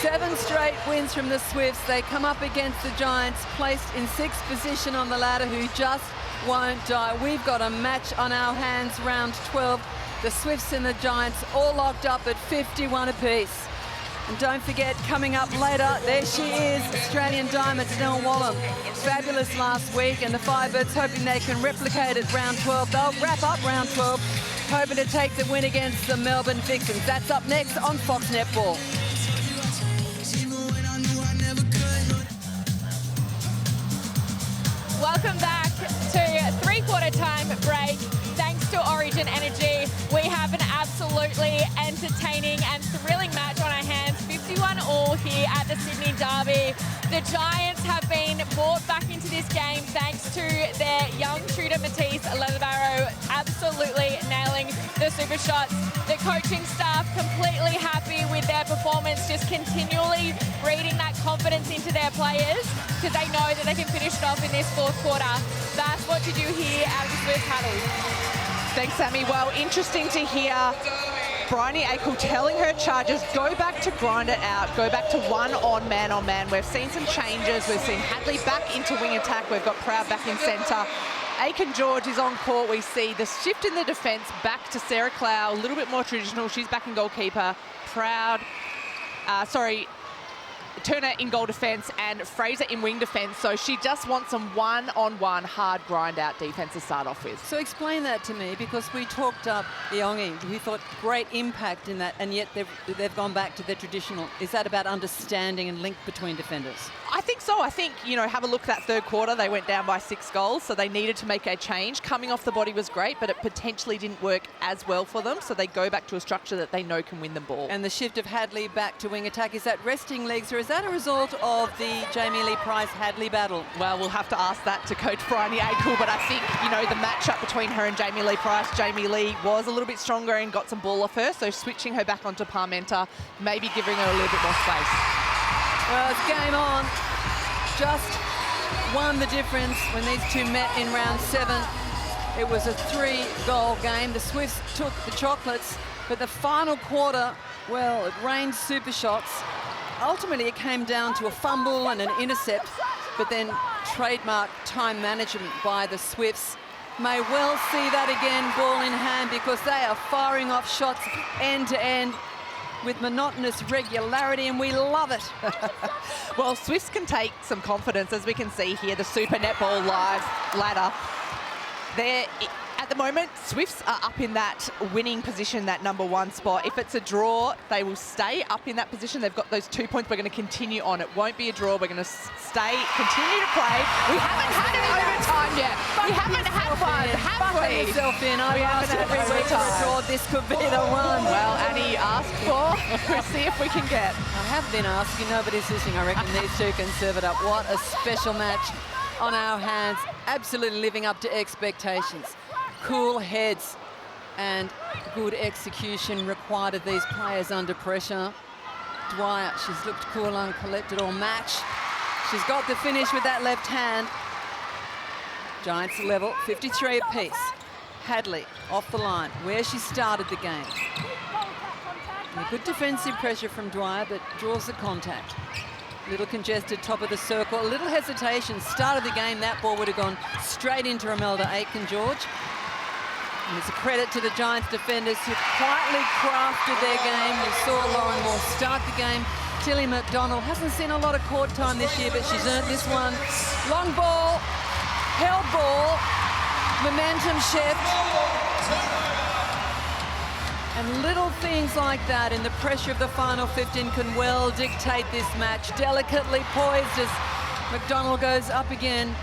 7 straight wins from the Swifts. They come up against the Giants, placed in 6th position on the ladder, who just won't die. We've got a match on our hands, round 12. The Swifts and the Giants all locked up at 51 apiece. And don't forget, coming up later, there she is, Australian Diamonds, Nell Wallam. Fabulous last week, and the Firebirds hoping they can replicate it round 12. They'll wrap up round 12, hoping to take the win against the Melbourne Vixens. That's up next on Fox Netball. Welcome back to three-quarter time break. Thanks to Origin Energy, we have an absolutely entertaining and thrilling match on our hands. 51-all here at the Sydney Derby. The Giants have been brought back into this game thanks to their young shooter Matisse Leatherbarrow absolutely nailing the super shots. The coaching staff completely happy with their performance, just continually breeding that confidence into their players because they know that they can finish it off in this fourth quarter. That's what you do here out of the Swift Paddles. Thanks, Sammy. Well, interesting to hear Bryony Akel telling her charges, go back to grind it out, go back to one on man. We've seen some changes. We've seen Hadley back into wing attack. We've got Proud back in centre. Aiken George is on court. We see the shift in the defence back to Sarah Clow, a little bit more traditional. She's back in goalkeeper. Turner in goal defence and Fraser in wing defence. So she just wants some one-on-one hard grind-out defence to start off with. So explain that to me, because we talked up Iongi, who thought great impact in that, and yet they've gone back to their traditional. Is that about understanding and link between defenders? I think so. I think, have a look at that third quarter. They went down by 6 goals, so they needed to make a change. Coming off the body was great, but it potentially didn't work as well for them, so they go back to a structure that they know can win the ball. And the shift of Hadley back to wing attack, is that resting legs, or is that a result of the Jamie Lee Price-Hadley battle? Well, we'll have to ask that to Coach Bryony Akel, but I think, the matchup between her and Jamie Lee Price, Jamie Lee was a little bit stronger and got some ball off her, so switching her back onto Parmenter, maybe giving her a little bit more space. Well, it's game on. Just won the difference when these two met in round 7. It was a 3-goal game. The Swifts took the chocolates, but the final quarter, well, it rained super shots. Ultimately, it came down to a fumble and an intercept, but then trademark time management by the Swifts. May well see that again, ball in hand, because they are firing off shots end to end with monotonous regularity, and we love it. Well, Swifts can take some confidence, as we can see here, the Super Netball Live ladder. At the moment, Swifts are up in that winning position, that #1 spot. If it's a draw, they will stay up in that position. They've got those 2 points. We're going to continue on. It won't be a draw. We're going to continue to play. We haven't had an overtime yet. We haven't had one, have we? Yourself in. I asked every week for a draw. This could be the one. Well, Annie asked for. We'll see if we can get. I have been asking. Nobody's listening. I reckon these two can serve it up. What a special match on our hands. Absolutely living up to expectations. Cool heads and good execution required of these players under pressure. Dwyer, she's looked cool and collected all match. She's got the finish with that left hand. Giants level, 53 apiece. Hadley off the line, where she started the game. And a good defensive pressure from Dwyer, but draws the contact. Little congested, top of the circle. A little hesitation. Start of the game, that ball would have gone straight into Romelda Aitken-George. And it's a credit to the Giants defenders who quietly crafted their game. You saw Lauren Moore start the game. Tilly McDonald hasn't seen a lot of court time this year, but she's earned this one. Long ball, held ball, momentum shift. And little things like that in the pressure of the final 15 can well dictate this match. Delicately poised as McDonald goes up again.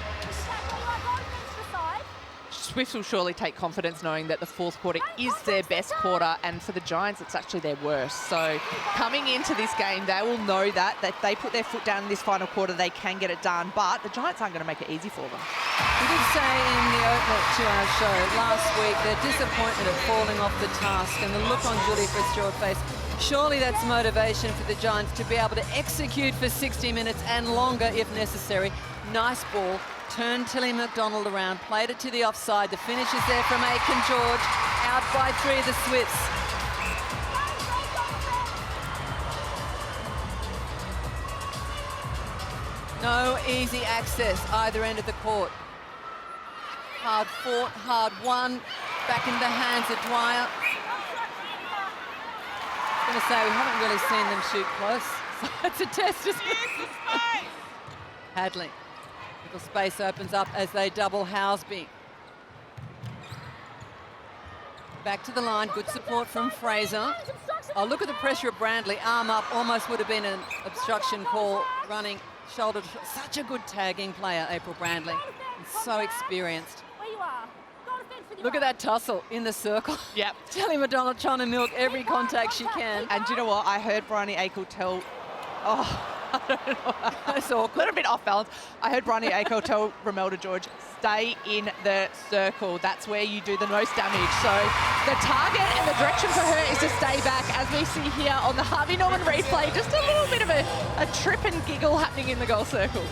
Swifts will surely take confidence knowing that the fourth quarter is their best quarter, and for the Giants, it's actually their worst. So coming into this game, they will know that they put their foot down in this final quarter, they can get it done, but the Giants aren't going to make it easy for them. We did say in the opener to our show last week, their disappointment at falling off the task and the look on Julie Fitzgerald's face. Surely that's motivation for the Giants to be able to execute for 60 minutes and longer if necessary. Nice ball. Turned Tilly McDonald around, played it to the offside. The finish is there from Aitken-George, out by 3 of the Swifts. No easy access either end of the court. Hard fought, hard won. Back in the hands of Dwyer. I was going to say, we haven't really seen them shoot close. So it's a test, isn't it? Hadley. Little space opens up as they double Housby. Back to the line, good support from Fraser. Oh, look at the pressure of Brandley. Arm up, almost would have been an obstruction call, running shoulder to shoulder. Such a good tagging player, April Brandley. And so experienced. Look at that tussle in the circle. Yep. Tilly McDonald trying to milk every contact she can. And do you know what? I heard Bryony Akel tell... Oh, I don't know. That's awkward. A little bit off balance. I heard Bryony Akel tell Romelda George, stay in the circle. That's where you do the most damage. So the target and the direction for her is to stay back, as we see here on the Harvey Norman replay. Just a little bit of a trip and giggle happening in the goal circle.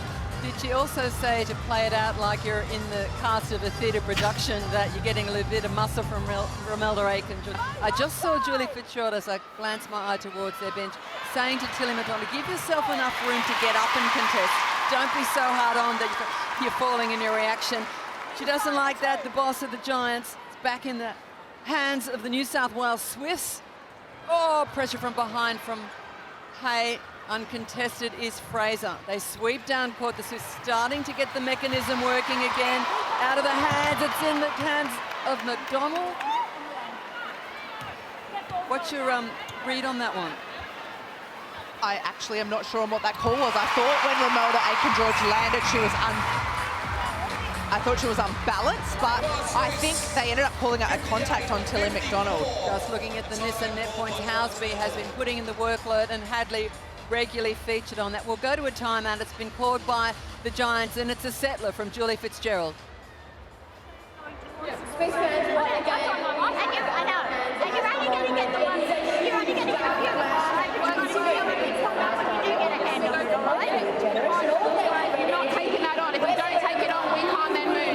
Did she also say to play it out like you're in the cast of a theatre production, that you're getting a little bit of muscle from Romelda Aitken? I just saw Julie Fitzgerald, as I glanced my eye towards their bench, saying to Tilly McDonald, give yourself enough room to get up and contest. Don't be so hard on that you're falling in your reaction. She doesn't like that. The boss of the Giants is back in the hands of the New South Wales Swifts. Oh, pressure from behind from Hay. Uncontested is Fraser. They sweep down court. The Swifts starting to get the mechanism working again. Out of the hands, it's in the hands of McDonald. What's your read on that one? I actually am not sure on what that call was. I thought when Romelda Aitken-George landed, I thought she was unbalanced, but I think they ended up calling out a contact on Tilly McDonald. Just looking at the miss and net points, Housby has been putting in the workload, and Hadley regularly featured on that. We'll go to a timeout. It's been called by the Giants, and it's a settler from Julie Fitzgerald. You're not taking that on. If you don't take it on, we can't then move.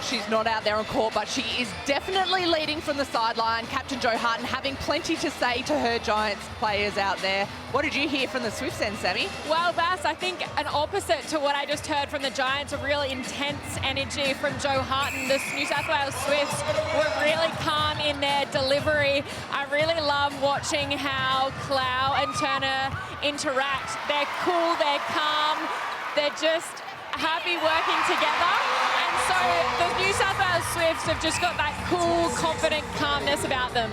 She's not out there on court, but she is definitely leading from the sideline. Captain Jo Harten having plenty to say to her Giants players out there. What did you hear from the Swifts end, Sammy? Well, Bass, I think an opposite to what I just heard from the Giants, a really intense energy from Jo Harten. The New South Wales Swifts were really calm in their delivery. I really love watching how Clow and Turner interact. They're cool, they're calm, they're just happy working together. And so the New South Wales Swifts have just got that cool, confident calmness about them.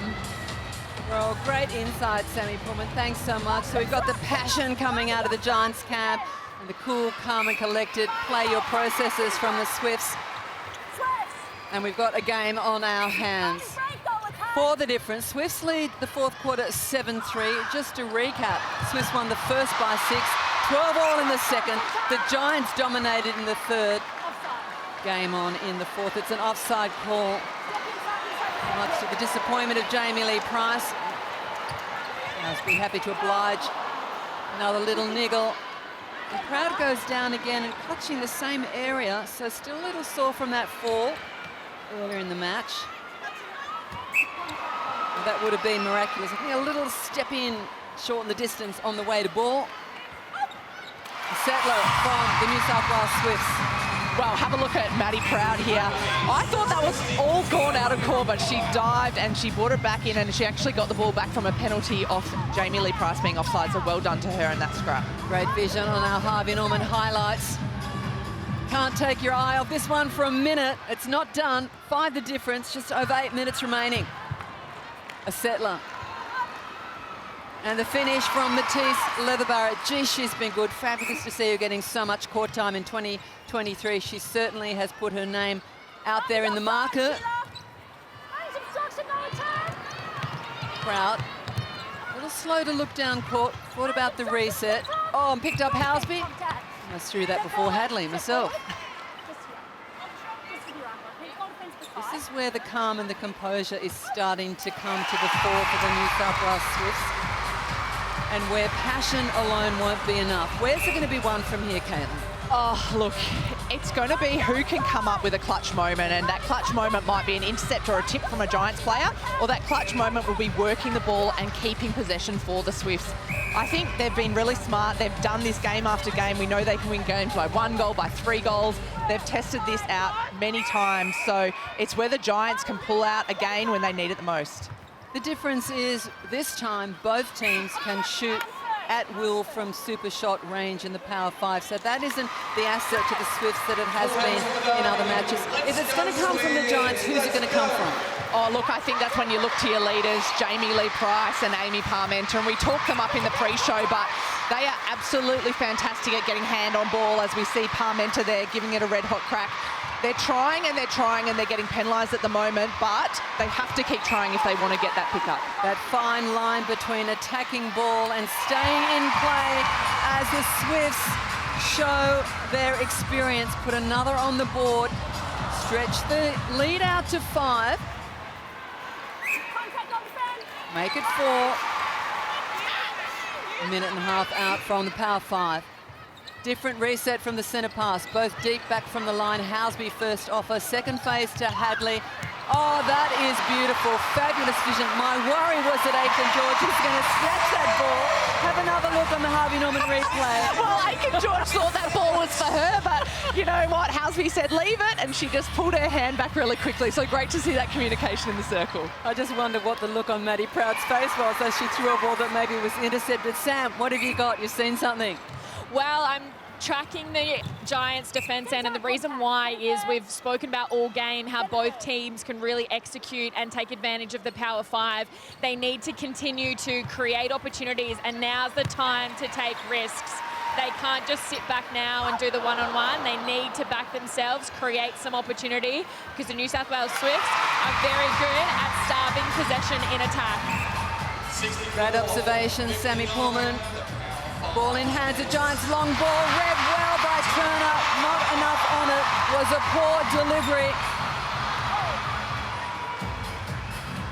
Well, great insight, Sammy Pullman. Thanks so much. So we've got the passion coming out of the Giants camp and the cool, calm and collected play your processes from the Swifts. And we've got a game on our hands. For the difference, Swifts lead the fourth quarter 7-3. Just to recap, Swifts won the first by 6, 12 all in the second. The Giants dominated in the third. Game on in the fourth. It's an offside call. Much to the disappointment of Jamie Lee Price. Must be happy to oblige. Another little niggle. The crowd goes down again and clutching the same area, so still a little sore from that fall earlier in the match. Well, that would have been miraculous. I think a little step in, shorten the distance on the way to ball. A settler from the New South Wales Swifts. Well, have a look at Maddie Proud here. I thought that was all gone out of core, but she dived and she brought it back in and she actually got the ball back from a penalty off Jamie Lee Price being offside, so well done to her in that scrap. Great vision on our Harvey Norman highlights. Can't take your eye off this one for a minute. It's not done. 5 the difference, just over 8 minutes remaining. A settler. And the finish from Matisse Leatherbarrett. Gee, she's been good. Fabulous to see her getting so much court time in 2023. She certainly has put her name out there in the market. Proud. A little slow to look down court. Thought about the reset. Oh, and picked up Housby. I threw that before Hadley myself. This is where the calm and the composure is starting to come to the fore for the New South Wales Swifts. And where passion alone won't be enough. Where's it going to be won from here, Caitlin? Oh, look, it's going to be who can come up with a clutch moment, and that clutch moment might be an intercept or a tip from a Giants player, or that clutch moment will be working the ball and keeping possession for the Swifts. I think they've been really smart. They've done this game after game. We know they can win games by 1 goal, by 3 goals. They've tested this out many times, so it's where the Giants can pull out again when they need it the most. The difference is this time both teams can shoot at will from super shot range in the Power 5. So that isn't the asset to the Swifts that it has been in other matches. If it's going to come from the Giants, who's it going to come from? Oh, look, I think that's when you look to your leaders, Jamie Lee Price and Amy Parmenter, and we talked them up in the pre-show, but they are absolutely fantastic at getting hand on ball, as we see Parmenter there giving it a red-hot crack. They're trying and they're getting penalised at the moment, but they have to keep trying if they want to get that pick-up. That fine line between attacking ball and staying in play as the Swifts show their experience. Put another on the board, stretch the lead out to 5. Make it 4. A minute and a half out from the Power 5. Different reset from the centre pass, both deep back from the line. Housby first offer, second phase to Hadley. Oh, that is beautiful, fabulous vision. My worry was that Aiken George was going to snatch that ball. Have another look on the Harvey Norman replay. Well, Aiken George thought that ball was for her, but you know what? Housby said leave it, and she just pulled her hand back really quickly. So great to see that communication in the circle. I just wonder what the look on Maddie Proud's face was as she threw a ball that maybe was intercepted. Sam, what have you got? You've seen something? Well, I'm tracking the Giants defence end, and the reason why is we've spoken about all game how both teams can really execute and take advantage of the Power 5. They need to continue to create opportunities, and now's the time to take risks. They can't just sit back now and do the one-on-one. They need to back themselves, create some opportunity, because the New South Wales Swifts are very good at starving possession in attack. Great observation, Sammy Pullman. Ball in hands of Giants, long ball, read well by Turner, not enough on it, was a poor delivery.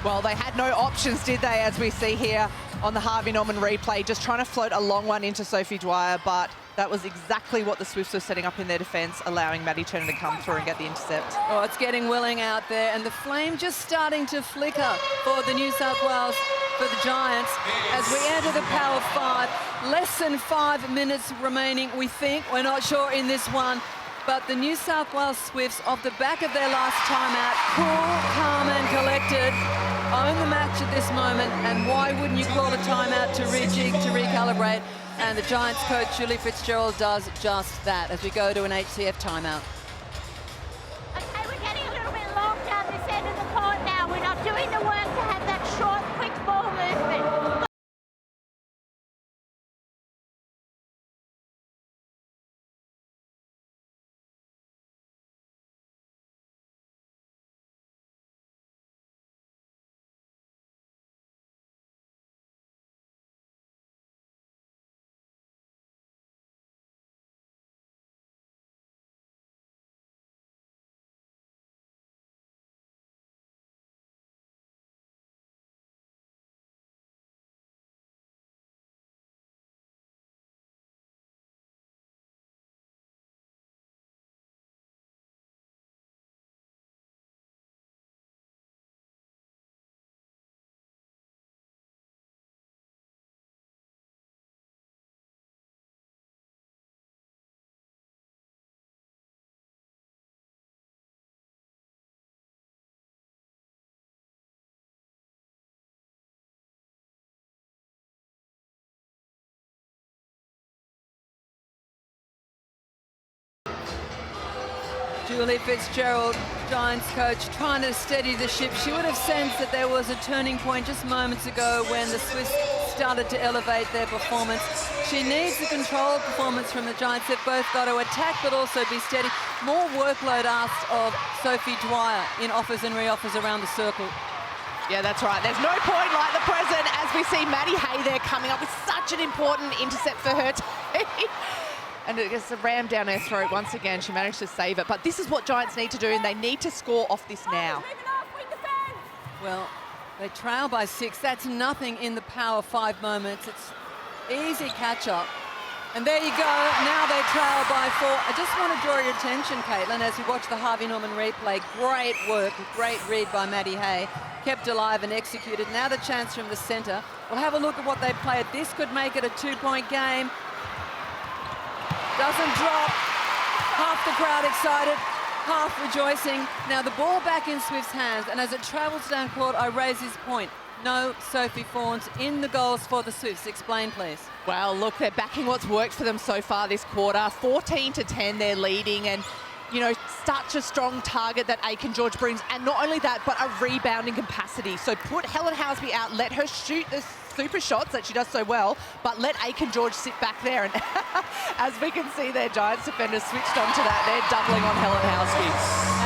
Well, they had no options, did they, as we see here on the Harvey Norman replay, just trying to float a long one into Sophie Dwyer, but that was exactly what the Swifts were setting up in their defence, allowing Maddie Turner to come through and get the intercept. Oh, it's getting willing out there, and the flame just starting to flicker for the New South Wales, for the Giants, as we enter the Power 5. Less than 5 minutes remaining, we think. We're not sure in this one, but the New South Wales Swifts, off the back of their last timeout, cool, calm and collected, own the match at this moment, and why wouldn't you call a timeout to rejig, to recalibrate? And the Giants coach, Julie Fitzgerald, does just that as we go to an HCF timeout. Okay, we're getting a little bit long down this end of the court now. We're not doing the work to have that short, quick ball movement. Julie Fitzgerald, Giants coach, trying to steady the ship. She would have sensed that there was a turning point just moments ago when the Swiss started to elevate their performance. She needs a controlled performance from the Giants. They've both got to attack but also be steady. More workload asked of Sophie Dwyer in offers and re-offers around the circle. Yeah, that's right. There's no point like the present as we see Maddie Hay there coming up with such an important intercept for her team. And it gets rammed down her throat once again. She managed to save it. But this is what Giants need to do, and they need to score off this now. Well, they trail by 6. That's nothing in the power 5 moments. It's easy catch-up. And there you go. Now they trail by 4. I just want to draw your attention, Caitlin, as you watch the Harvey Norman replay. Great work, great read by Maddie Hay. Kept alive and executed. Now the chance from the centre. We'll have a look at what they played. This could make it a 2-point game. Doesn't drop. Half the crowd excited, half rejoicing. Now the ball back in Swift's hands, and as it travels down court, I raise this point. No Sophie Fawns in the goals for the Swifts. Explain, please. Well, look, they're backing what's worked for them so far this quarter. 14-10 they're leading, and you know, such a strong target that Aiken George brings, and not only that, but a rebounding capacity. So put Helen Housby out, let her shoot the super shots that she does so well, but let Aiken George sit back there. And as we can see, their Giants defenders switched onto that. They're doubling on Helen Housby.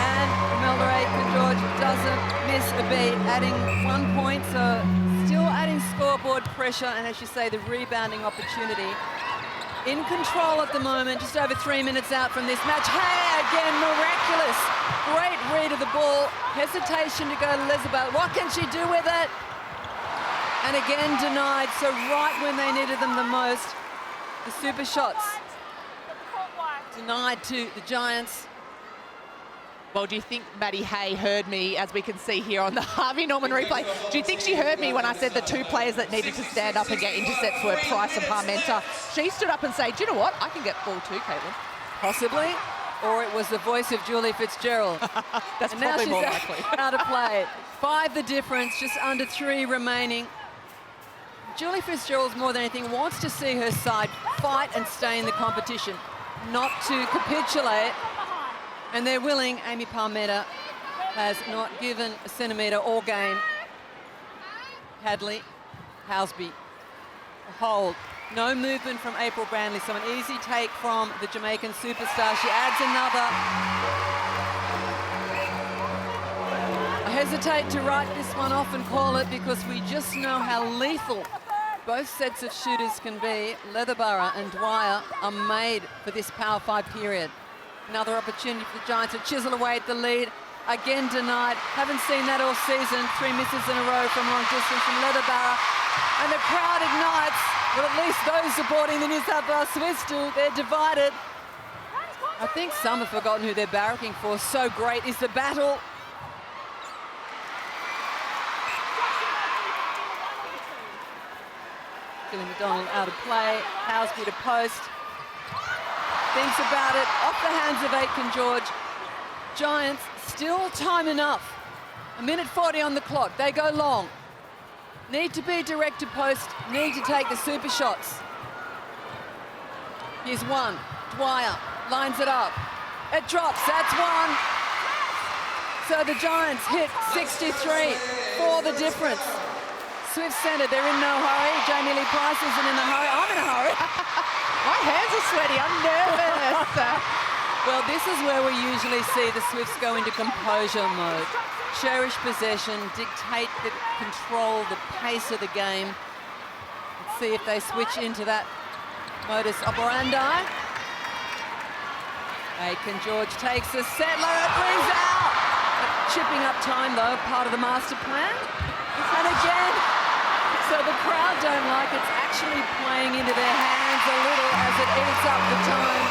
And Imelda Aiken George doesn't miss a beat, adding 1 point, so still adding scoreboard pressure, and as you say, the rebounding opportunity. In control at the moment, just over 3 minutes out from this match. Hey, again, miraculous. Great read of the ball. Hesitation to go to Elizabeth. What can she do with it? And again denied, so right when they needed them the most, the super shots denied to the Giants. Well, do you think Maddie Hay heard me, as we can see here on the Harvey Norman replay? Do you think she heard me when I said the 2 players that needed to stand up and get intercepts were Price and Parmenter? She stood up and said, do you know what? I can get ball too, Caitlin. Possibly. Or it was the voice of Julie Fitzgerald. That's and probably now more she's likely. out of play. 5 the difference, just under 3 remaining. Julie Fitzgerald, more than anything, wants to see her side fight and stay in the competition, not to capitulate. And they're willing. Amy Parmenter has not given a centimetre or gain. Hadley, Housby, a hold. No movement from April Brandley, so an easy take from the Jamaican superstar. She adds another. I hesitate to write this one off and call it because we just know how lethal both sets of shooters can be. Leatherborough and Dwyer are made for this Power 5 period. Another opportunity for the Giants to chisel away at the lead. Again denied. Haven't seen that all season. 3 misses in a row from long distance from Leatherborough. And the crowd ignites. Well, at least those supporting the New South Wales Swifts do. They're divided. I think some have forgotten who they're barracking for. So great is the battle. Billy McDonald out of play. Housby to post. Thinks about it, off the hands of Aiken George. Giants still time enough. 1:40 on the clock. They go long. Need to be direct to post. Need to take the super shots. Here's one. Dwyer lines it up. It drops. That's one. So the Giants hit 63 for the difference. Swift centre. They're in no hurry. Jamie Lee Price isn't in a hurry. I'm in a hurry. My hands are sweaty, I'm nervous. Well, this is where we usually see the Swifts go into composure mode. Cherish possession, dictate the control, the pace of the game. Let's see if they switch into that modus operandi. Aiken George takes a settler, it brings out. Chipping up time though, part of the master plan. And again, so the crowd don't like it's actually playing into their hands a little as it eats up the time.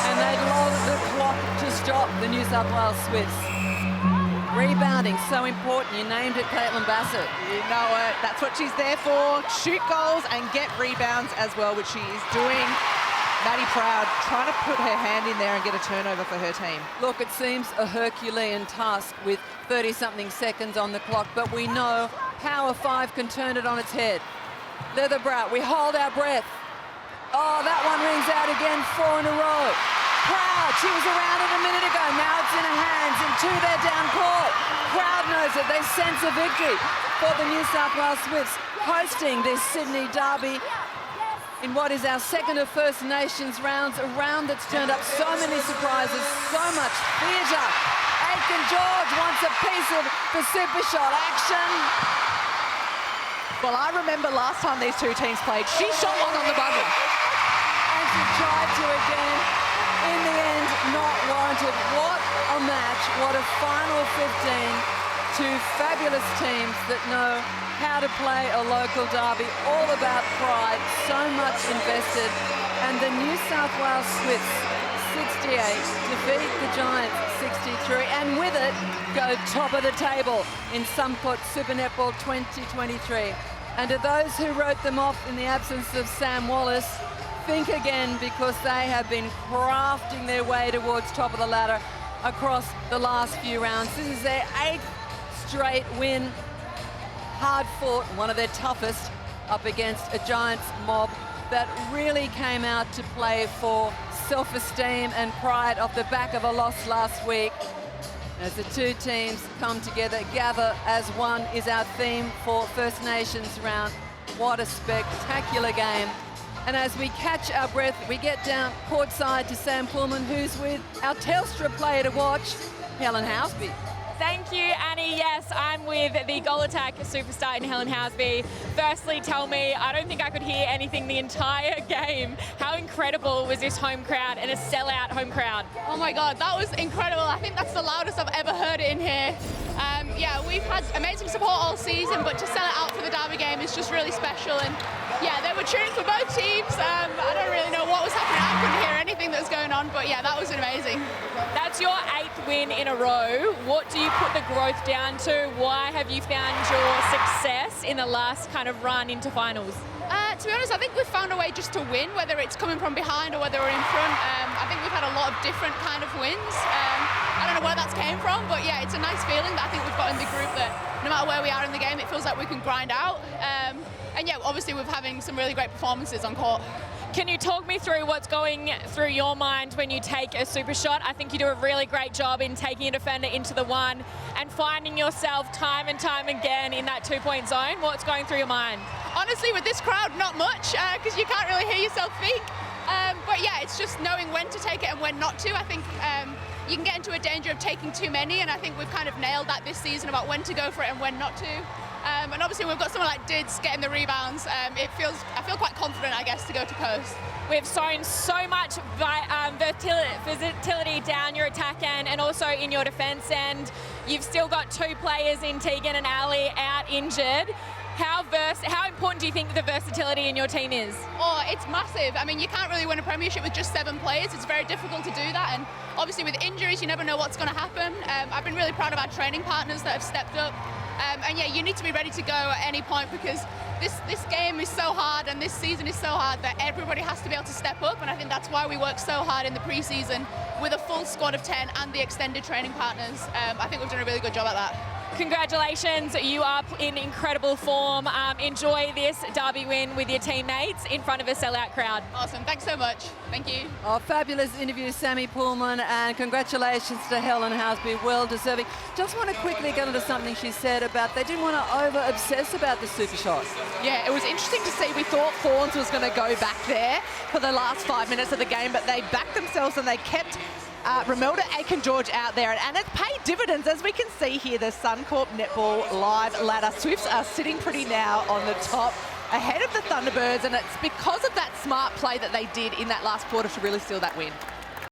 And they log the clock to stop the New South Wales Swifts. Rebounding, so important. You named it, Caitlin Bassett. You know it. That's what she's there for. Shoot goals and get rebounds as well, which she is doing. Maddie Proud trying to put her hand in there and get a turnover for her team. Look, it seems a Herculean task with 30-something seconds on the clock, but we know Power 5 can turn it on its head. Leatherbrow, we hold our breath. Oh, that one rings out again, 4 in a row. Proud, she was around it a minute ago. Now it's in her hands, into their down court. Proud knows it. They sense a victory for the New South Wales Swifts hosting this Sydney derby in what is our second of First Nations rounds, a round that's turned up so many surprises, so much theatre. Aiken George wants a piece of the super shot action. Well, I remember last time these two teams played, she shot one on the buzzer. And she tried to again. In the end, not warranted. What a match, what a final 15. Two fabulous teams that know how to play a local derby, all about pride, so much invested. And the New South Wales Swifts, 68, defeat the Giants, 63, and with it, go top of the table in Suncorp Super Netball 2023. And to those who wrote them off in the absence of Sam Wallace, think again, because they have been crafting their way towards top of the ladder across the last few rounds. This is their 8th straight win. Hard fought, one of their toughest, up against a Giants mob that really came out to play for self-esteem and pride off the back of a loss last week. As the two teams come together, gather as one is our theme for First Nations round. What a spectacular game. And as we catch our breath, we get down courtside to Sam Pullman, who's with our Telstra player to watch, Helen Housby. Thank you, Annie. Yes, I'm with the goal attack superstar in Helen Housby. Firstly, tell me, I don't think I could hear anything the entire game. How incredible was this home crowd and a sellout home crowd? Oh my God, that was incredible. I think that's the loudest I've ever heard it in here. Yeah, we've had amazing support all season, but to sell it out for the derby game is just really special. And yeah, they were cheering for both teams. I don't really know what was happening. I couldn't hear anything that was going on, but yeah, that was amazing. That's your 8th win in a row. What do you put the growth down to? Why have you found your success in the last kind of run into finals? To be honest, I think we've found a way just to win, whether it's coming from behind or whether we're in front. I think we've had a lot of different kind of wins. I don't know where that's came from, but yeah, it's a nice feeling that I think we've got in the group that no matter where we are in the game, it feels like we can grind out. And yeah, obviously we're having some really great performances on court. Can you talk me through what's going through your mind when you take a super shot? I think you do a really great job in taking a defender into the one and finding yourself time and time again in that 2-point zone. What's going through your mind? Honestly, with this crowd, not much, because you can't really hear yourself think. But yeah, it's just knowing when to take it and when not to. I think you can get into a danger of taking too many, and I think we've kind of nailed that this season about when to go for it and when not to. And obviously we've got someone like Dids getting the rebounds. I feel quite confident, I guess, to go to post. We've shown so much versatility down your attack end and also in your defence end. You've still got 2 players in Tegan and Ali out injured. How important do you think the versatility in your team is? Oh, it's massive. I mean, you can't really win a premiership with just 7 players. It's very difficult to do that. And obviously with injuries, you never know what's going to happen. I've been really proud of our training partners that have stepped up. And yeah, you need to be ready to go at any point, because this game is so hard and this season is so hard that everybody has to be able to step up. And I think that's why we work so hard in the pre-season with a full squad of 10 and the extended training partners. I think we've done a really good job at that. Congratulations, you are in incredible form. Enjoy this derby win with your teammates in front of a sellout crowd. Awesome, thanks so much. Thank you. Oh, fabulous interview, Sammy Pullman, and congratulations to Helen Housby, well deserving. Just want to quickly get into something she said about they didn't want to over-obsess about the super shot. Yeah, it was interesting to see. We thought Fawns was going to go back there for the last 5 minutes of the game, but they backed themselves and they kept Romelda Aiken-George out there, and it's paid dividends, as we can see here. The Suncorp Netball live ladder. Swifts are sitting pretty now on the top, ahead of the Thunderbirds, and it's because of that smart play that they did in that last quarter to really seal that win.